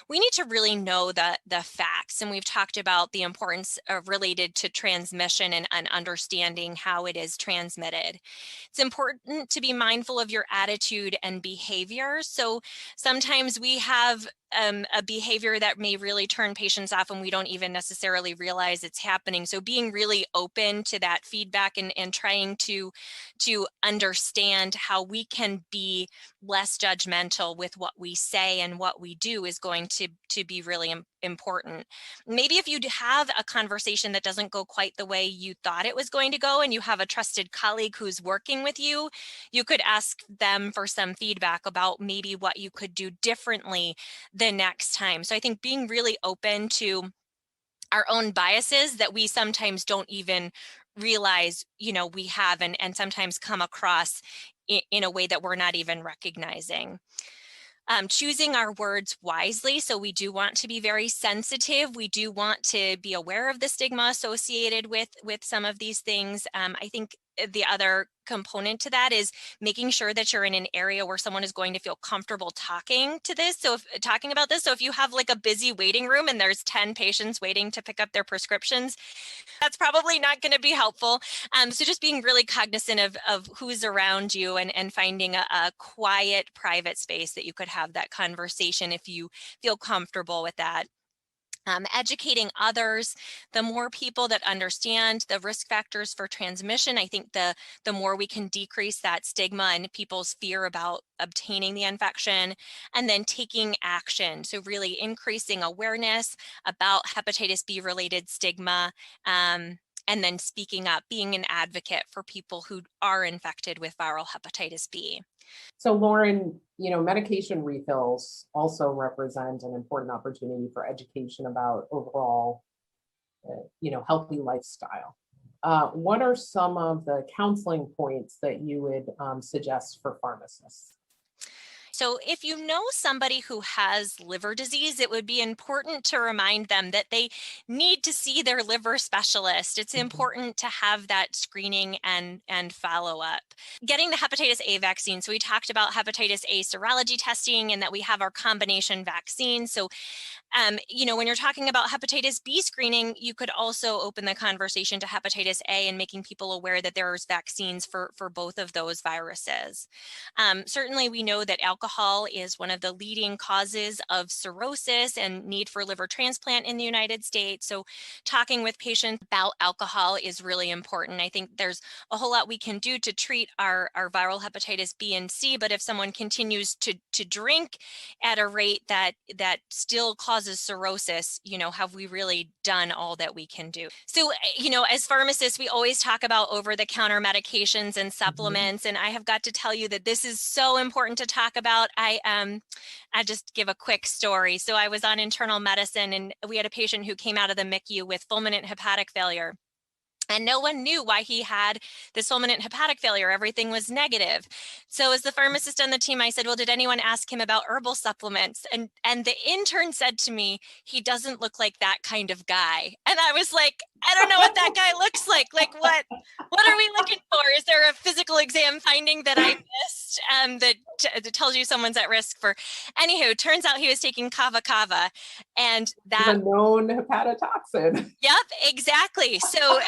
We need to really know the facts, and we've talked about the importance related to transmission and understanding how it is transmitted. It's important to be mindful of your attitude and behavior. So sometimes we have a behavior that may really turn patients off and we don't even necessarily realize it's happening. So being really open to that feedback and trying to understand how we can be less judgmental with what we say and what we do is going to be really important. Maybe if you have a conversation that doesn't go quite the way you thought it was going to go, and you have a trusted colleague who's working with you, you could ask them for some feedback about maybe what you could do differently the next time. So I think being really open to our own biases that we sometimes don't even realize, we have and sometimes come across in a way that we're not even recognizing. Choosing our words wisely. So we do want to be very sensitive. We do want to be aware of the stigma associated with some of these things. I think the other component to that is making sure that you're in an area where someone is going to feel comfortable talking about this. So if you have like a busy waiting room and there's 10 patients waiting to pick up their prescriptions, that's probably not going to be helpful. So just being really cognizant of who's around you and finding a quiet, private space that you could have that conversation if you feel comfortable with that. Educating others, the more people that understand the risk factors for transmission, I think the more we can decrease that stigma and people's fear about obtaining the infection, and then taking action. So really increasing awareness about hepatitis B related stigma, and then speaking up, being an advocate for people who are infected with viral hepatitis B. So Lauren, medication refills also represent an important opportunity for education about overall, healthy lifestyle. What are some of the counseling points that you would suggest for pharmacists? So if you know somebody who has liver disease, it would be important to remind them that they need to see their liver specialist. It's important to have that screening and follow up. Getting the hepatitis A vaccine. So we talked about hepatitis A serology testing and that we have our combination vaccine. So when you're talking about hepatitis B screening, you could also open the conversation to hepatitis A and making people aware that there's vaccines for both of those viruses. Certainly, we know that alcohol is one of the leading causes of cirrhosis and need for liver transplant in the United States. So talking with patients about alcohol is really important. I think there's a whole lot we can do to treat our viral hepatitis B and C, but if someone continues to drink at a rate that still causes cirrhosis, have we really done all that we can do? So, as pharmacists, we always talk about over-the-counter medications and supplements, and I have got to tell you that this is so important to talk about. I just give a quick story. So I was on internal medicine, and we had a patient who came out of the MICU with fulminant hepatic failure. And no one knew why he had this fulminant hepatic failure. Everything was negative. So as the pharmacist on the team, I said, well, did anyone ask him about herbal supplements? And the intern said to me, he doesn't look like that kind of guy. And I was like, I don't know what that guy looks like. Like, what are we looking for? Is there a physical exam finding that I missed that tells you someone's at risk for? Anywho, turns out he was taking kava, and that the known hepatotoxin. Yep, exactly. So,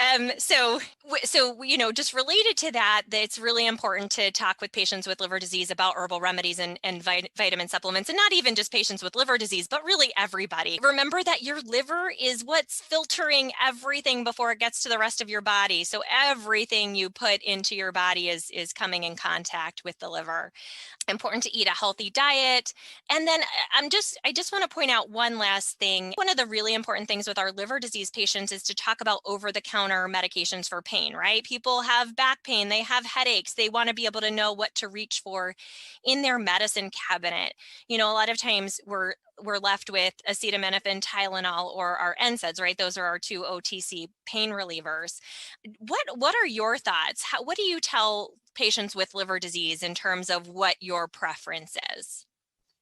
just related to that, it's really important to talk with patients with liver disease about herbal remedies and vitamin supplements, and not even just patients with liver disease, but really everybody. Remember that your liver is what's filtering everything before it gets to the rest of your body. So everything you put into your body is coming in contact with the liver. Important to eat a healthy diet. And then I just want to point out one last thing. One of the really important things with our liver disease patients is to talk about over-the-counter medications for pain, right? People have back pain, they have headaches, they want to be able to know what to reach for in their medicine cabinet. A lot of times we're left with acetaminophen, Tylenol, or our NSAIDs, right? Those are our two OTC pain relievers. What are your thoughts? What do you tell patients with liver disease in terms of what your preference is?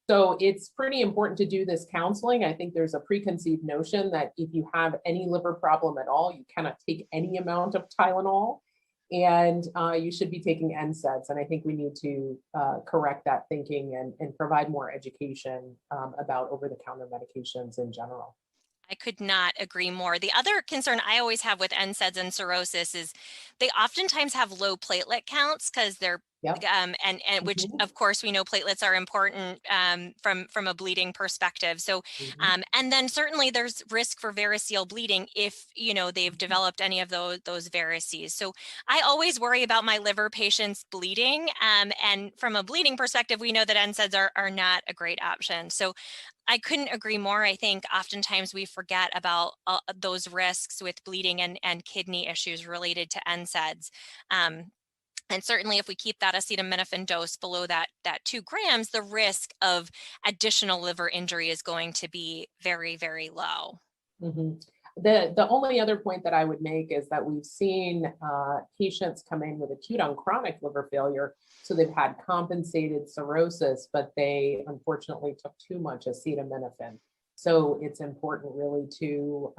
So it's pretty important to do this counseling. I think there's a preconceived notion that if you have any liver problem at all, you cannot take any amount of Tylenol, and you should be taking NSAIDs. And I think we need to correct that thinking and provide more education about over-the-counter medications in general. I could not agree more. The other concern I always have with NSAIDs and cirrhosis is they oftentimes have low platelet counts because they're Yep. and which of course we know platelets are important from a bleeding perspective. So and then certainly there's risk for variceal bleeding if they've developed any of those varices. So I always worry about my liver patients bleeding, and from a bleeding perspective, we know that NSAIDs are not a great option. So I couldn't agree more. I think oftentimes we forget about those risks with bleeding and kidney issues related to NSAIDs. And certainly if we keep that acetaminophen dose below that 2 grams, the risk of additional liver injury is going to be very, very low. The only other point that I would make is that we've seen patients come in with acute on chronic liver failure. So they've had compensated cirrhosis, but they unfortunately took too much acetaminophen. So it's important really to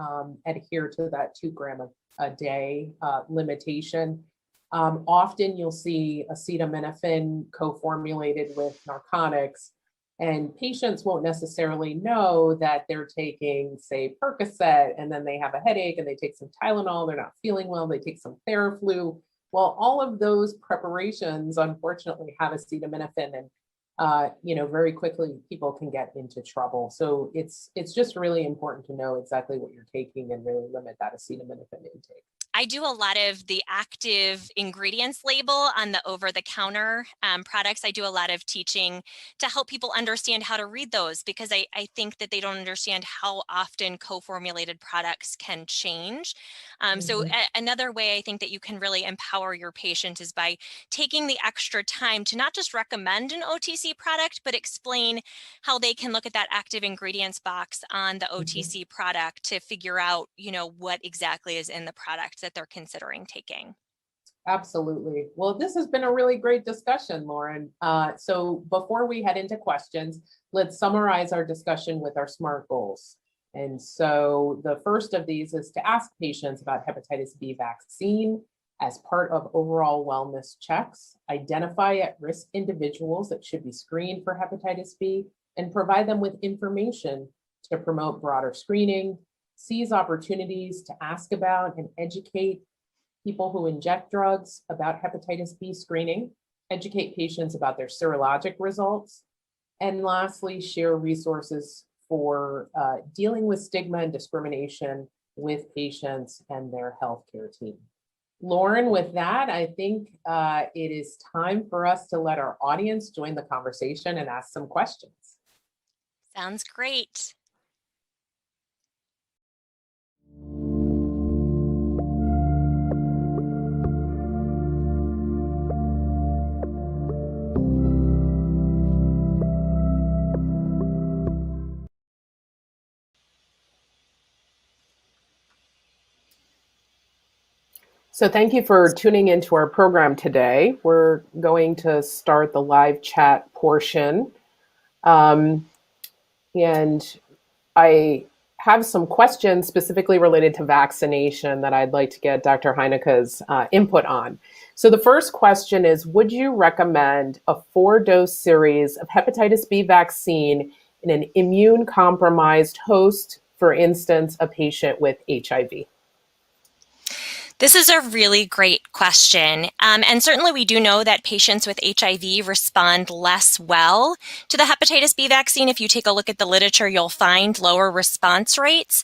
adhere to that 2 gram a day limitation. Often you'll see acetaminophen co-formulated with narcotics, and patients won't necessarily know that they're taking, say, Percocet, and then they have a headache and they take some Tylenol, they're not feeling well, they take some Theraflu. Well, all of those preparations, unfortunately, have acetaminophen, and very quickly people can get into trouble. So it's just really important to know exactly what you're taking and really limit that acetaminophen intake. I do a lot of the active ingredients label on the over-the-counter products. I do a lot of teaching to help people understand how to read those, because I think that they don't understand how often co-formulated products can change. So another way I think that you can really empower your patient is by taking the extra time to not just recommend an OTC product, but explain how they can look at that active ingredients box on the OTC product to figure out, what exactly is in the product that they're considering taking. Absolutely. Well, this has been a really great discussion, Lauren. So before we head into questions, let's summarize our discussion with our SMART goals. And so the first of these is to ask patients about hepatitis B vaccine as part of overall wellness checks, identify at-risk individuals that should be screened for hepatitis B, and provide them with information to promote broader screening, seize opportunities to ask about and educate people who inject drugs about hepatitis B screening, educate patients about their serologic results, and lastly, share resources for dealing with stigma and discrimination with patients and their healthcare team. Lauren, with that, I think it is time for us to let our audience join the conversation and ask some questions. Sounds great. So thank you for tuning into our program today. We're going to start the live chat portion. And I have some questions specifically related to vaccination that I'd like to get Dr. Heineke's input on. So the first question is, would you recommend a 4-dose series of hepatitis B vaccine in an immune-compromised host, for instance, a patient with HIV? This is a really great question. And certainly we do know that patients with HIV respond less well to the hepatitis B vaccine. If you take a look at the literature, you'll find lower response rates.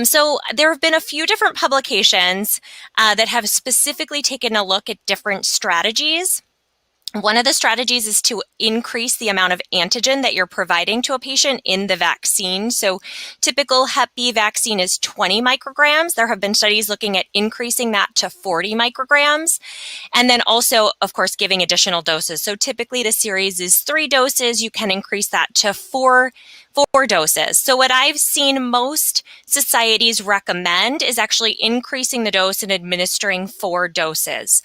So there have been a few different publications that have specifically taken a look at different strategies. One of the strategies is to increase the amount of antigen that you're providing to a patient in the vaccine. So typical Hep B vaccine is 20 micrograms. There have been studies looking at increasing that to 40 micrograms. And then also, of course, giving additional doses. So typically the series is 3 doses. You can increase that to four doses. So what I've seen most societies recommend is actually increasing the dose and administering 4 doses.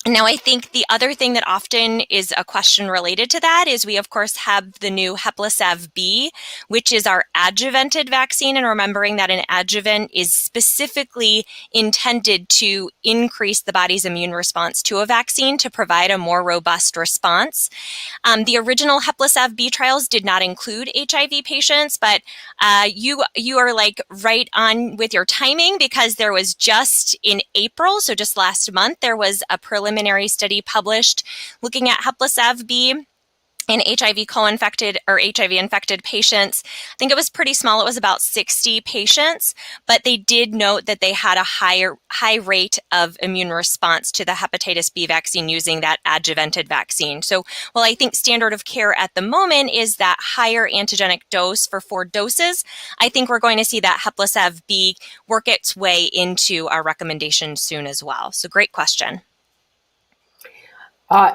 Now, I think the other thing that often is a question related to that is we, of course, have the new Hepatitis-B, which is our adjuvanted vaccine. And remembering that an adjuvant is specifically intended to increase the body's immune response to a vaccine to provide a more robust response. The original Hepatitis-B trials did not include HIV patients, but you are like right on with your timing, because there was just in April, so just last month, there was a preliminary study published looking at Hepatitis-B in HIV co-infected or HIV-infected patients. I think it was pretty small. It was about 60 patients, but they did note that they had a high rate of immune response to the hepatitis B vaccine using that adjuvanted vaccine. So while I think standard of care at the moment is that higher antigenic dose for 4 doses, I think we're going to see that Hepatitis-B work its way into our recommendation soon as well. So great question.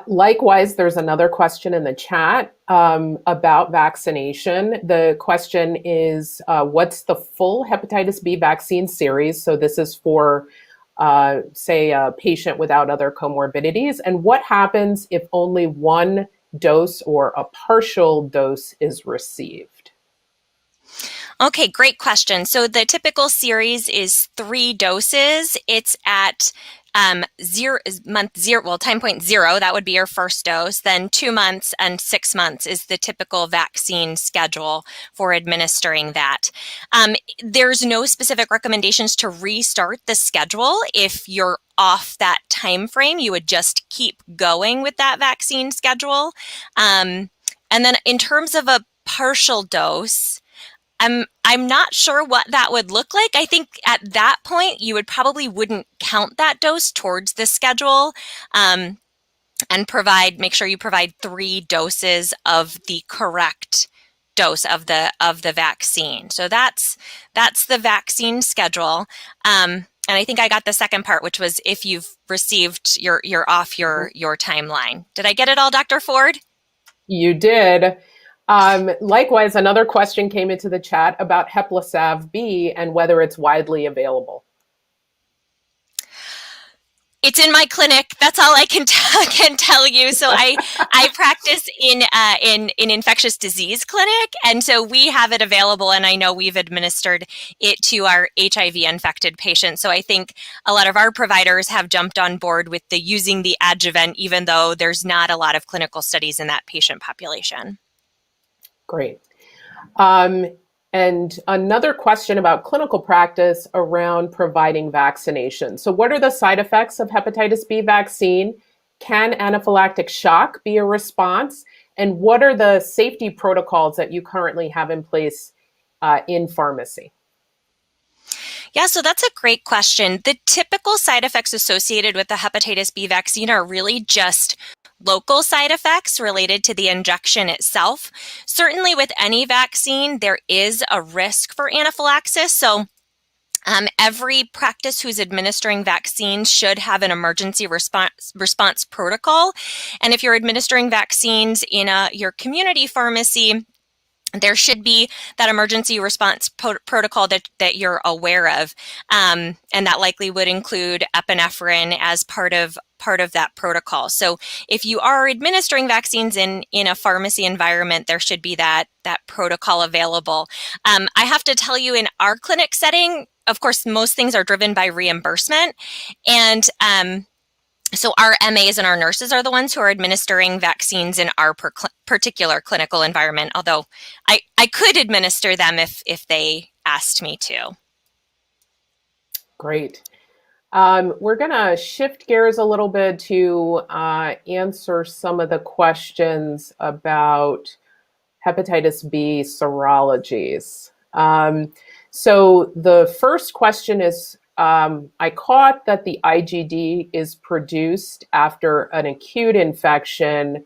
Likewise, there's another question in the chat about vaccination. The question is, what's the full hepatitis B vaccine series? So this is for, say, a patient without other comorbidities. And what happens if only 1 dose or a partial dose is received? Okay, great question. So the typical series is 3 doses. It's at time point 0, that would be your first dose, then 2 months and 6 months is the typical vaccine schedule for administering that. There's no specific recommendations to restart the schedule. If you're off that time frame, you would just keep going with that vaccine schedule. And then in terms of a partial dose, I'm not sure what that would look like. I think at that point you wouldn't count that dose towards the schedule, and make sure you provide 3 doses of the correct dose of the vaccine. So that's the vaccine schedule. And I think I got the second part, which was if you've received you're off your timeline. Did I get it all, Dr. Ford? You did. Likewise, another question came into the chat about Heplisav-B and whether it's widely available. It's in my clinic. That's all I can tell you. So I practice in infectious disease clinic, and so we have it available. And I know we've administered it to our HIV infected patients. So I think a lot of our providers have jumped on board with using the adjuvant, even though there's not a lot of clinical studies in that patient population. Great. And another question about clinical practice around providing vaccination. So what are the side effects of hepatitis B vaccine? Can anaphylactic shock be a response? And what are the safety protocols that you currently have in place in pharmacy? Yeah, so that's a great question. The typical side effects associated with the hepatitis B vaccine are really just local side effects related to the injection itself. Certainly with any vaccine, there is a risk for anaphylaxis. So every practice who's administering vaccines should have an emergency response protocol. And if you're administering vaccines in your community pharmacy, there should be that emergency response protocol that you're aware of. And that likely would include epinephrine as part of that protocol. So if you are administering vaccines in a pharmacy environment, there should be that protocol available. I have to tell you, in our clinic setting, of course, most things are driven by reimbursement. And so our MAs and our nurses are the ones who are administering vaccines in our particular clinical environment, although I could administer them if they asked me to. Great. We're going to shift gears a little bit to answer some of the questions about hepatitis B serologies. So the first question is, I caught that the IgD is produced after an acute infection.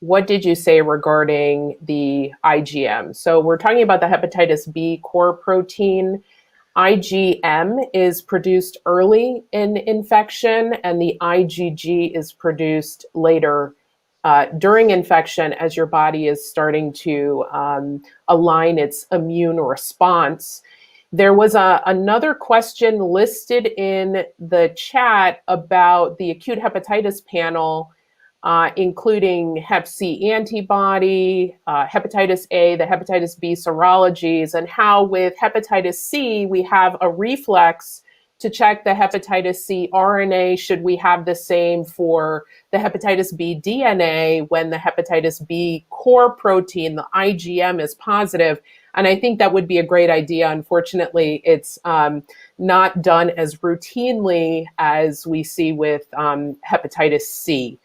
What did you say regarding the IgM? So we're talking about the hepatitis B core protein. IgM is produced early in infection, and the IgG is produced later during infection as your body is starting to align its immune response. There was another question listed in the chat about the acute hepatitis panel, including Hep C antibody, hepatitis A, the hepatitis B serologies, and how with hepatitis C, we have a reflex to check the hepatitis C RNA. Should we have the same for the hepatitis B DNA when the hepatitis B core protein, the IgM, is positive? And I think that would be a great idea. Unfortunately, it's not done as routinely as we see with hepatitis C.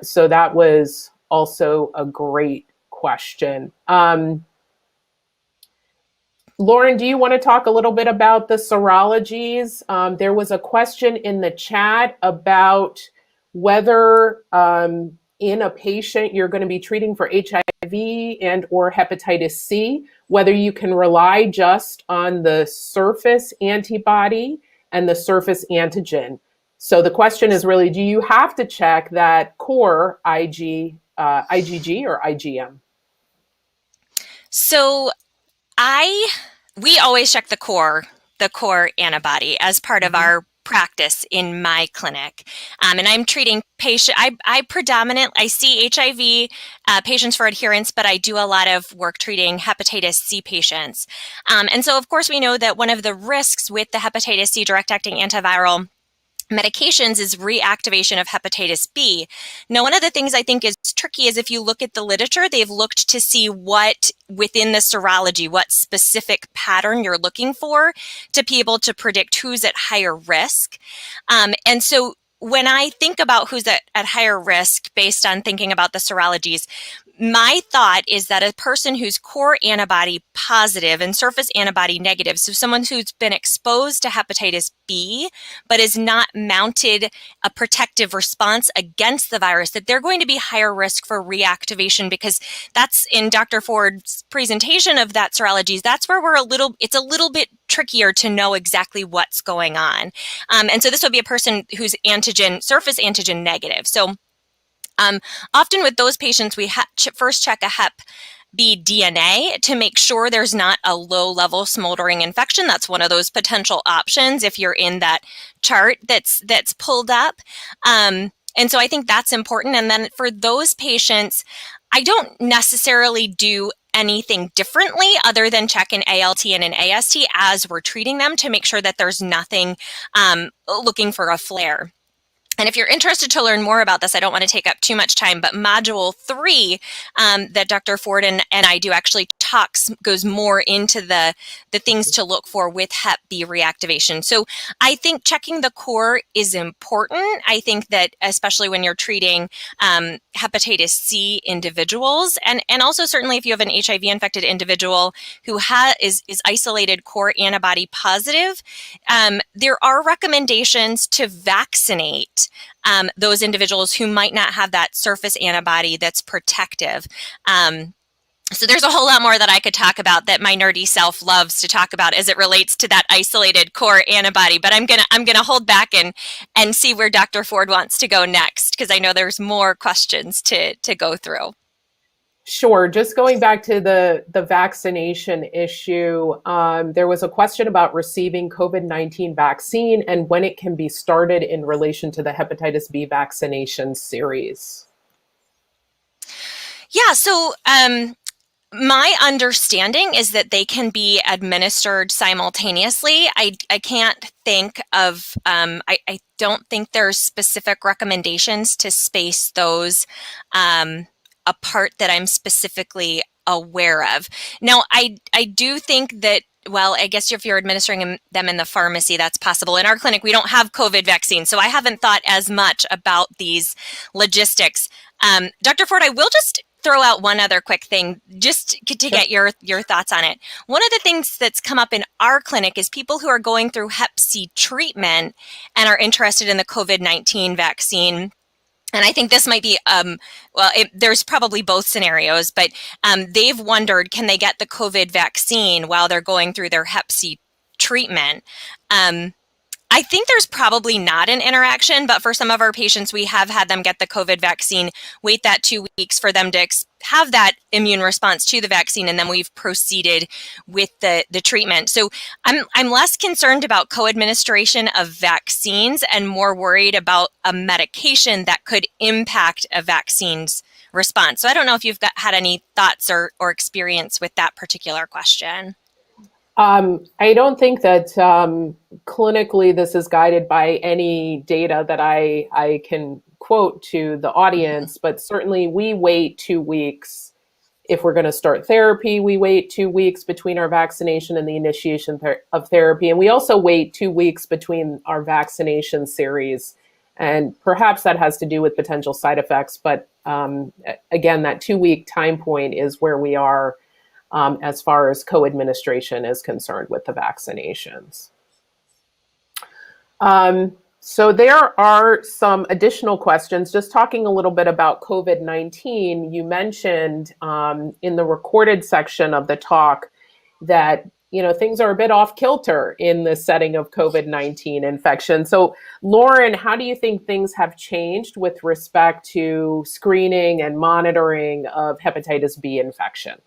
So that was also a great question. Lauren, do you want to talk a little bit about the serologies? There was a question in the chat about whether in a patient you're going to be treating for HIV and or hepatitis C, whether you can rely just on the surface antibody and the surface antigen. So the question is really, do you have to check that core IgG or IgM? So we always check the core antibody as part of our practice in my clinic. And I'm treating patients. I see HIV patients for adherence, but I do a lot of work treating hepatitis C patients. And so, of course, we know that one of the risks with the hepatitis C direct-acting antiviral medications is reactivation of hepatitis B. Now, one of the things I think is tricky is if you look at the literature, they've looked to see what within the serology, what specific pattern you're looking for to be able to predict who's at higher risk. And so when I think about who's at higher risk based on thinking about the serologies, my thought is that a person who's core antibody positive and surface antibody negative, so someone who's been exposed to hepatitis B, but has not mounted a protective response against the virus, that they're going to be higher risk for reactivation, because that's in Dr. Ford's presentation of that serologies, that's where it's a little bit trickier to know exactly what's going on. And so this would be a person who's surface antigen negative. So often with those patients, we first check a Hep B DNA to make sure there's not a low-level smoldering infection. That's one of those potential options if you're in that chart that's pulled up. And so I think that's important. And then for those patients, I don't necessarily do anything differently other than check an ALT and an AST as we're treating them to make sure that there's nothing looking for a flare. And if you're interested to learn more about this, I don't want to take up too much time, but module 3 that Dr. Ford and I do actually goes more into the things to look for with Hep B reactivation. So I think checking the core is important. I think that especially when you're treating hepatitis C individuals, and also certainly if you have an HIV infected individual who is isolated core antibody positive, there are recommendations to vaccinate those individuals who might not have that surface antibody that's protective. So there's a whole lot more that I could talk about that my nerdy self loves to talk about as it relates to that isolated core antibody, but I'm gonna hold back and see where Dr. Ford wants to go next, because I know there's more questions to go through. Sure. Just going back to the vaccination issue, there was a question about receiving COVID-19 vaccine and when it can be started in relation to the hepatitis B vaccination series. Yeah, so my understanding is that they can be administered simultaneously. I can't think of, I don't think there's specific recommendations to space those apart that I'm specifically aware of. Now, I do think that, well, I guess if you're administering them in the pharmacy, that's possible. In our clinic, we don't have COVID vaccine, so I haven't thought as much about these logistics. Dr. Ford, I will just throw out one other quick thing just to get your thoughts on it. One of the things that's come up in our clinic is people who are going through Hep C treatment and are interested in the COVID-19 vaccine. And I think this might be, there's probably both scenarios, but they've wondered, can they get the COVID vaccine while they're going through their Hep C treatment? I think there's probably not an interaction, but for some of our patients, we have had them get the COVID vaccine, wait that 2 weeks for them to have that immune response to the vaccine, and then we've proceeded with the treatment. So I'm less concerned about co-administration of vaccines and more worried about a medication that could impact a vaccine's response. So I don't know if you've had any thoughts or experience with that particular question. I don't think that clinically this is guided by any data that I can quote to the audience, but certainly we wait 2 weeks. If we're going to start therapy, we wait 2 weeks between our vaccination and the initiation of therapy. And we also wait 2 weeks between our vaccination series. And perhaps that has to do with potential side effects. But again, that 2-week time point is where we are as far as co-administration is concerned with the vaccinations. So there are some additional questions. Just talking a little bit about COVID-19, you mentioned in the recorded section of the talk that things are a bit off kilter in the setting of COVID-19 infection. So Lauren, how do you think things have changed with respect to screening and monitoring of hepatitis B infection?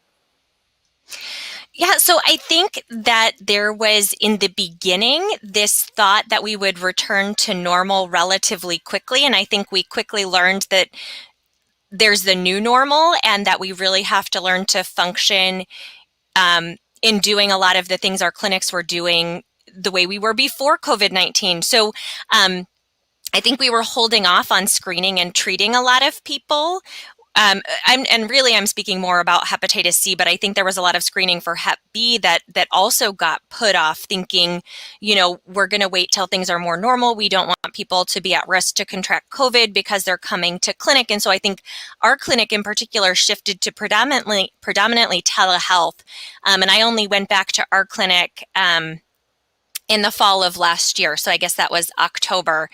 Yeah, so I think that there was in the beginning this thought that we would return to normal relatively quickly. And I think we quickly learned that there's the new normal and that we really have to learn to function in doing a lot of the things our clinics were doing the way we were before COVID-19. So I think we were holding off on screening and treating a lot of people. I'm speaking more about hepatitis C, but I think there was a lot of screening for Hep B that also got put off, thinking, we're going to wait till things are more normal. We don't want people to be at risk to contract COVID because they're coming to clinic. And so I think our clinic in particular shifted to predominantly telehealth. And I only went back to our clinic in the fall of last year. So I guess that was October,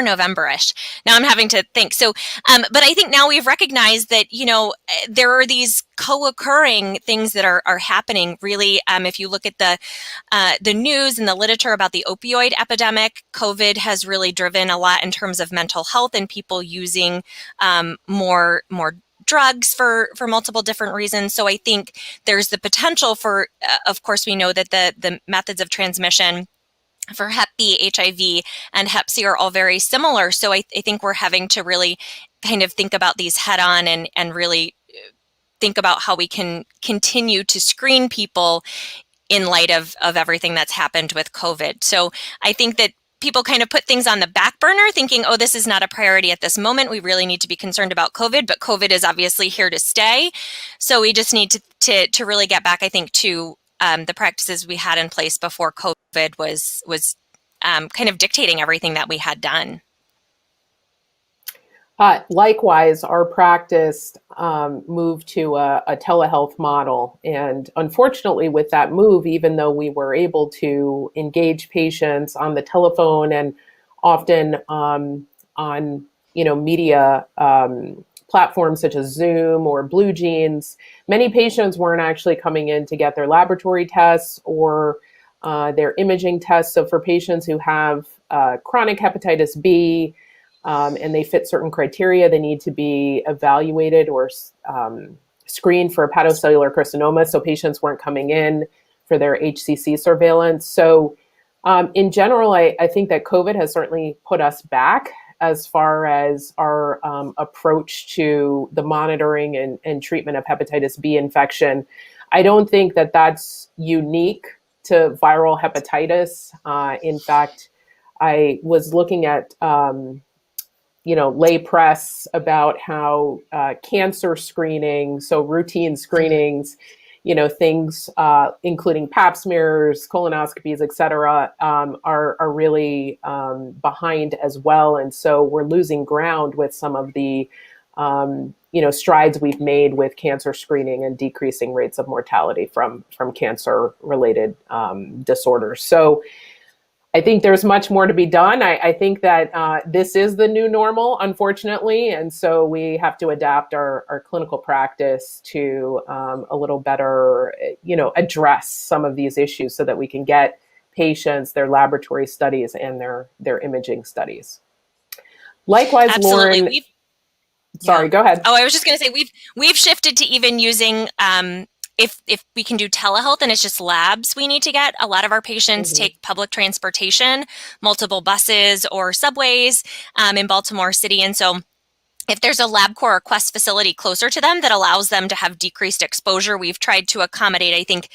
November-ish. Now I'm having to think. So, but I think now we've recognized that, there are these co-occurring things that are happening really. If you look at the news and the literature about the opioid epidemic, COVID has really driven a lot in terms of mental health and people using more drugs for multiple different reasons. So I think there's the potential for, of course, we know that the methods of transmission for Hep B, HIV, and Hep C are all very similar. So I think we're having to really kind of think about these head on and really think about how we can continue to screen people in light of everything that's happened with COVID. So I think that people kind of put things on the back burner thinking, oh, this is not a priority at this moment. We really need to be concerned about COVID, but COVID is obviously here to stay. So we just need to really get back, I think, to the practices we had in place before COVID was kind of dictating everything that we had done. Likewise, our practice moved to a telehealth model. And unfortunately, with that move, even though we were able to engage patients on the telephone and often on media platforms such as Zoom or Blue Jeans, many patients weren't actually coming in to get their laboratory tests or their imaging tests. So for patients who have chronic hepatitis B, and they fit certain criteria, they need to be evaluated or screened for hepatocellular carcinoma. So patients weren't coming in for their HCC surveillance. So in general, I think that COVID has certainly put us back as far as our approach to the monitoring and treatment of hepatitis B infection. I don't think that that's unique to viral hepatitis. In fact, I was looking at lay press about how cancer screening, so routine screenings, things including pap smears, colonoscopies, et cetera, are really behind as well. And so we're losing ground with some of the strides we've made with cancer screening and decreasing rates of mortality from cancer-related disorders. So I think there's much more to be done. I think that this is the new normal, unfortunately, and so we have to adapt our clinical practice to a little better, address some of these issues so that we can get patients their laboratory studies and their imaging studies. Likewise, Absolutely. Lauren. Sorry, go ahead. Oh, I was just going to say we've shifted to even using if we can do telehealth and it's just labs we need to get. A lot of our patients take public transportation, multiple buses or subways in Baltimore City. And so if there's a LabCorp or Quest facility closer to them that allows them to have decreased exposure, we've tried to accommodate, I think,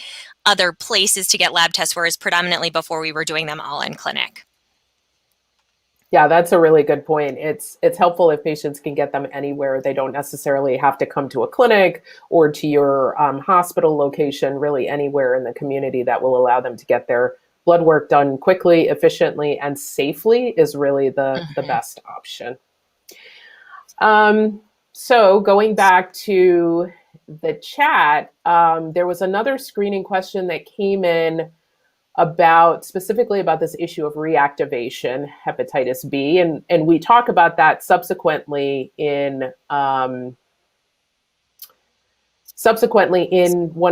other places to get lab tests, whereas predominantly before we were doing them all in clinic. Yeah, that's a really good point. It's helpful if patients can get them anywhere. They don't necessarily have to come to a clinic or to your hospital location, really anywhere in the community that will allow them to get their blood work done quickly, efficiently, and safely is really the best option. So going back to the chat, there was another screening question that came in specifically about this issue of reactivation hepatitis B, and we talk about that subsequently in one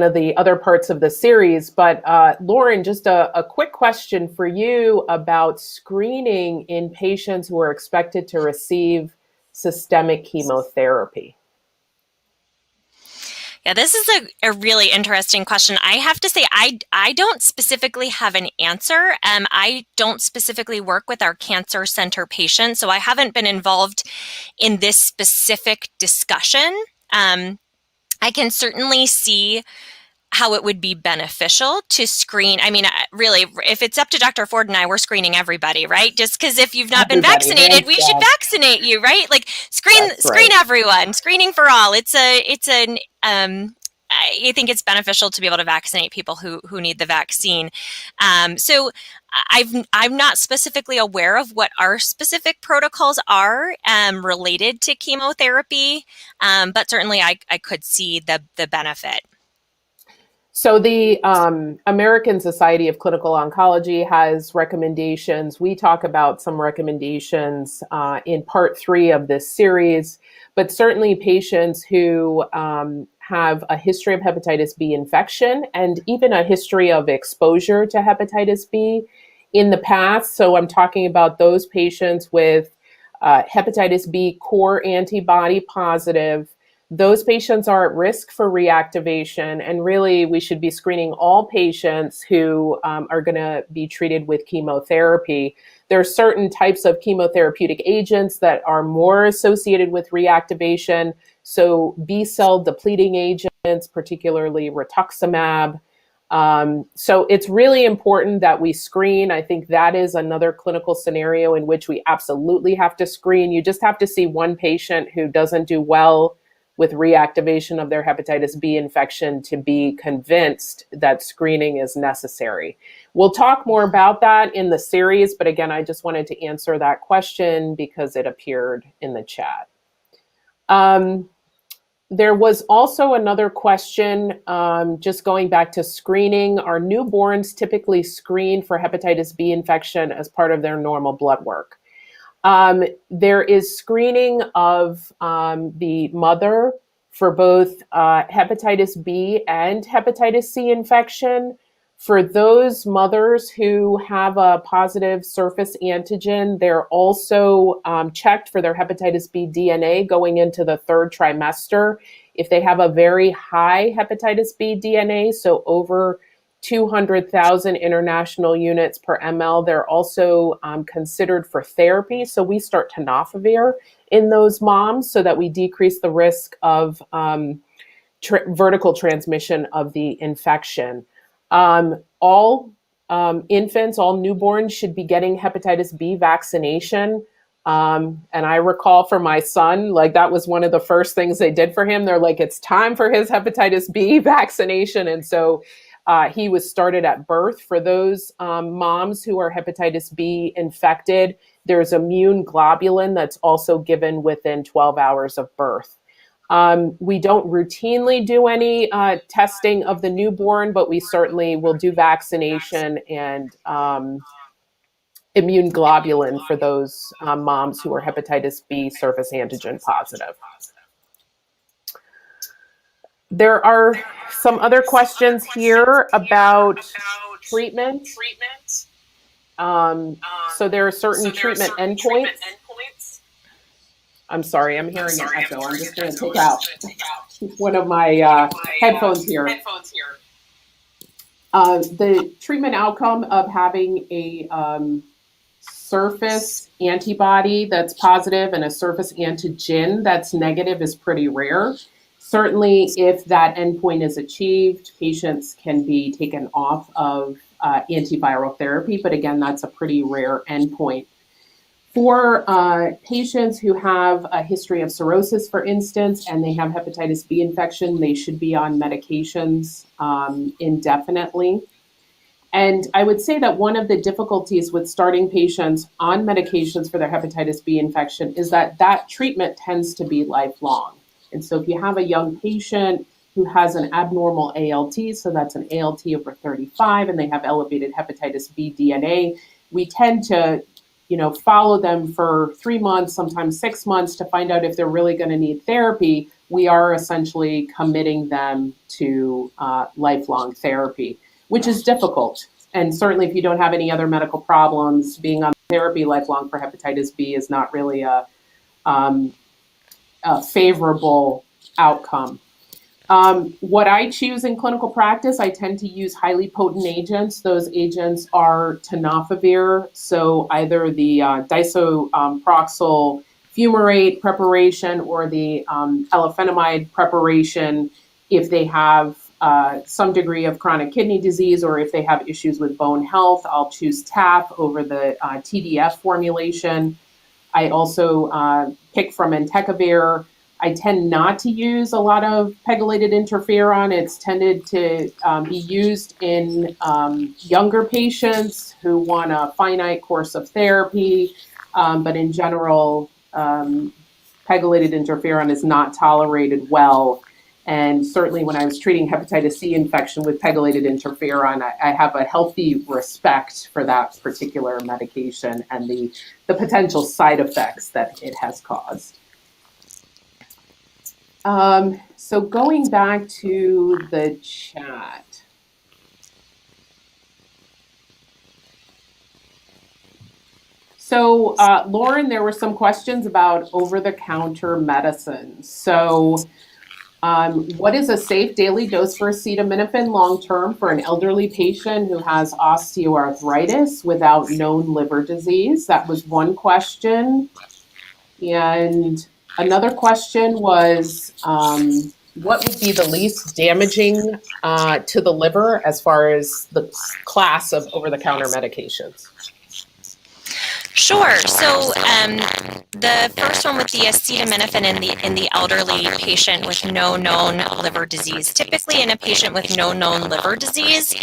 of the other parts of the series. But Lauren, just a quick question for you about screening in patients who are expected to receive systemic chemotherapy. Yeah, this is a really interesting question. I have to say, I don't specifically have an answer. I don't specifically work with our cancer center patients, so I haven't been involved in this specific discussion. I can certainly see how it would be beneficial to screen. I mean, really, if it's up to Dr. Ford and I, we're screening everybody, right? Just because if you've not been vaccinated, we should vaccinate you, right? Like screen everyone, screening for all. I think it's beneficial to be able to vaccinate people who need the vaccine. So I'm not specifically aware of what our specific protocols are related to chemotherapy, but certainly I could see the benefit. So the American Society of Clinical Oncology has recommendations. We talk about some recommendations in part 3 of this series, but certainly patients who have a history of hepatitis B infection and even a history of exposure to hepatitis B in the past. So I'm talking about those patients with hepatitis B core antibody positive. Those patients are at risk for reactivation, and really we should be screening all patients who are going to be treated with chemotherapy. There are certain types of chemotherapeutic agents that are more associated with reactivation. So B-cell depleting agents, particularly rituximab. So it's really important that we screen. I think that is another clinical scenario in which we absolutely have to screen. You just have to see one patient who doesn't do well with reactivation of their hepatitis B infection to be convinced that screening is necessary. We'll talk more about that in the series, but again, I just wanted to answer that question because it appeared in the chat. There was also another question, just going back to screening. Are newborns typically screened for hepatitis B infection as part of their normal blood work? There is screening of the mother for both hepatitis B and hepatitis C infection. For those mothers who have a positive surface antigen, they're also checked for their hepatitis B DNA going into the 3rd trimester. If they have a very high hepatitis B DNA, so over 200,000 international units per ml, they're also considered for therapy. So we start tenofovir in those moms so that we decrease the risk of vertical transmission of the infection. All infants, all newborns should be getting hepatitis B vaccination. And I recall for my son, like that was one of the first things they did for him. They're like, it's time for his hepatitis B vaccination. And so he was started at birth. For those moms who are hepatitis B infected, there's immune globulin that's also given within 12 hours of birth. We don't routinely do any testing of the newborn, but we certainly will do vaccination and immune globulin for those moms who are hepatitis B surface antigen positive. There are some other questions here about treatment. So there are certain treatment endpoints. I'm sorry, I'm hearing an echo. I'm just going to take out one of my headphones here. The treatment outcome of having a surface antibody that's positive and a surface antigen that's negative is pretty rare. Certainly, if that endpoint is achieved, patients can be taken off of antiviral therapy, but again, that's a pretty rare endpoint. For patients who have a history of cirrhosis, for instance, and they have hepatitis B infection, they should be on medications indefinitely. And I would say that one of the difficulties with starting patients on medications for their hepatitis B infection is that that treatment tends to be lifelong. And so if you have a young patient who has an abnormal ALT, so that's an ALT over 35, and they have elevated hepatitis B DNA, we tend to follow them for 3 months, sometimes 6 months to find out if they're really going to need therapy. We are essentially committing them to lifelong therapy, which is difficult. And certainly if you don't have any other medical problems, being on therapy lifelong for hepatitis B is not really a favorable outcome. What I choose in clinical practice, I tend to use highly potent agents. Those agents are tenofovir, so either the disoproxil fumarate preparation or the alafenamide preparation if they have some degree of chronic kidney disease, or if they have issues with bone health, I'll choose TAP over the TDF formulation. I also pick from entecavir. I tend not to use a lot of pegylated interferon. It's tended to be used in younger patients who want a finite course of therapy, but in general, pegylated interferon is not tolerated well. And certainly when I was treating hepatitis C infection with pegylated interferon, I have a healthy respect for that particular medication and the potential side effects that it has caused. So going back to the chat. So Lauren, there were some questions about over-the-counter medicines. So what is a safe daily dose for acetaminophen long-term for an elderly patient who has osteoarthritis without known liver disease? That was one question. And another question was, what would be the least damaging to the liver as far as the class of over-the-counter medications? Sure. So the first one with the acetaminophen in the elderly patient with no known liver disease. Typically in a patient with no known liver disease,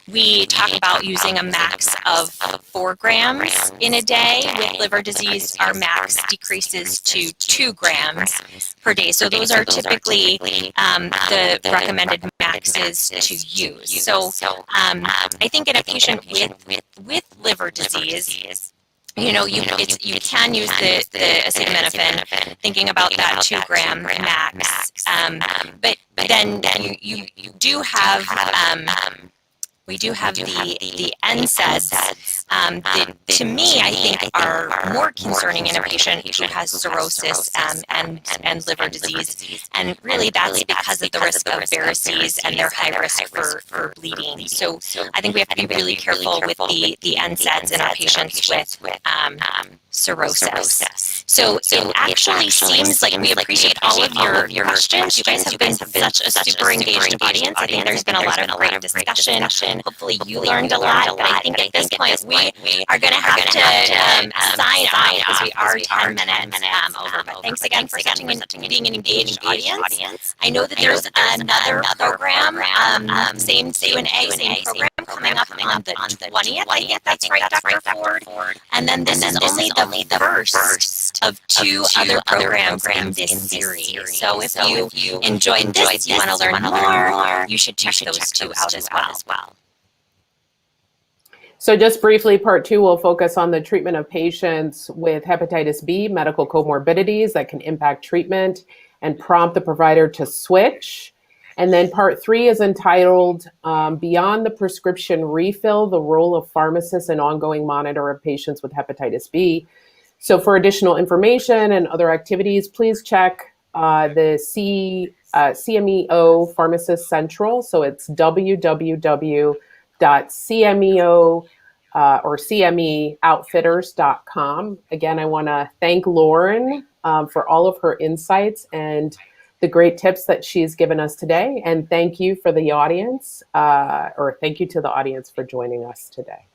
we talk about using a max of 4 grams in a day. With liver disease, our max decreases to 2 grams per day. So those are typically the recommended maxes to use. So I think in a patient with liver disease, you know, you can use the acetaminophen, thinking about that 2 gram max, but then you do have we do have the NSAIDs that, to me, I think are more concerning in a patient who has cirrhosis and liver disease. And really that's because of the risk of varices and their high risk for bleeding. So I think we have to be really careful with the NSAIDs in our patients with cirrhosis. So it actually seems like we appreciate all of your questions. You guys have been such a super engaged audience. I think there's been a lot of great discussion. Hopefully you learned a lot, but I think at this point we are going to have to sign off because we are 10 minutes over. But thanks again for being an engaged audience. I know that there's another program, same Q&A, same program coming up on the 20th. I think that's right, Dr. Ford. And then this is only the first of 2 other programs in this series. So if you enjoyed this, you want to learn more, you should check those 2 out as well. So just briefly, part 2 will focus on the treatment of patients with hepatitis B, medical comorbidities that can impact treatment and prompt the provider to switch. And then part 3 is entitled Beyond the Prescription Refill, the Role of Pharmacists in Ongoing Monitor of Patients with Hepatitis B. So for additional information and other activities, please check the CMEO Pharmacist Central. So it's www.cmeo or cmeoutfitters.com. Again, I want to thank Lauren for all of her insights and the great tips that she's given us today. And thank you for the audience, or thank you to the audience for joining us today.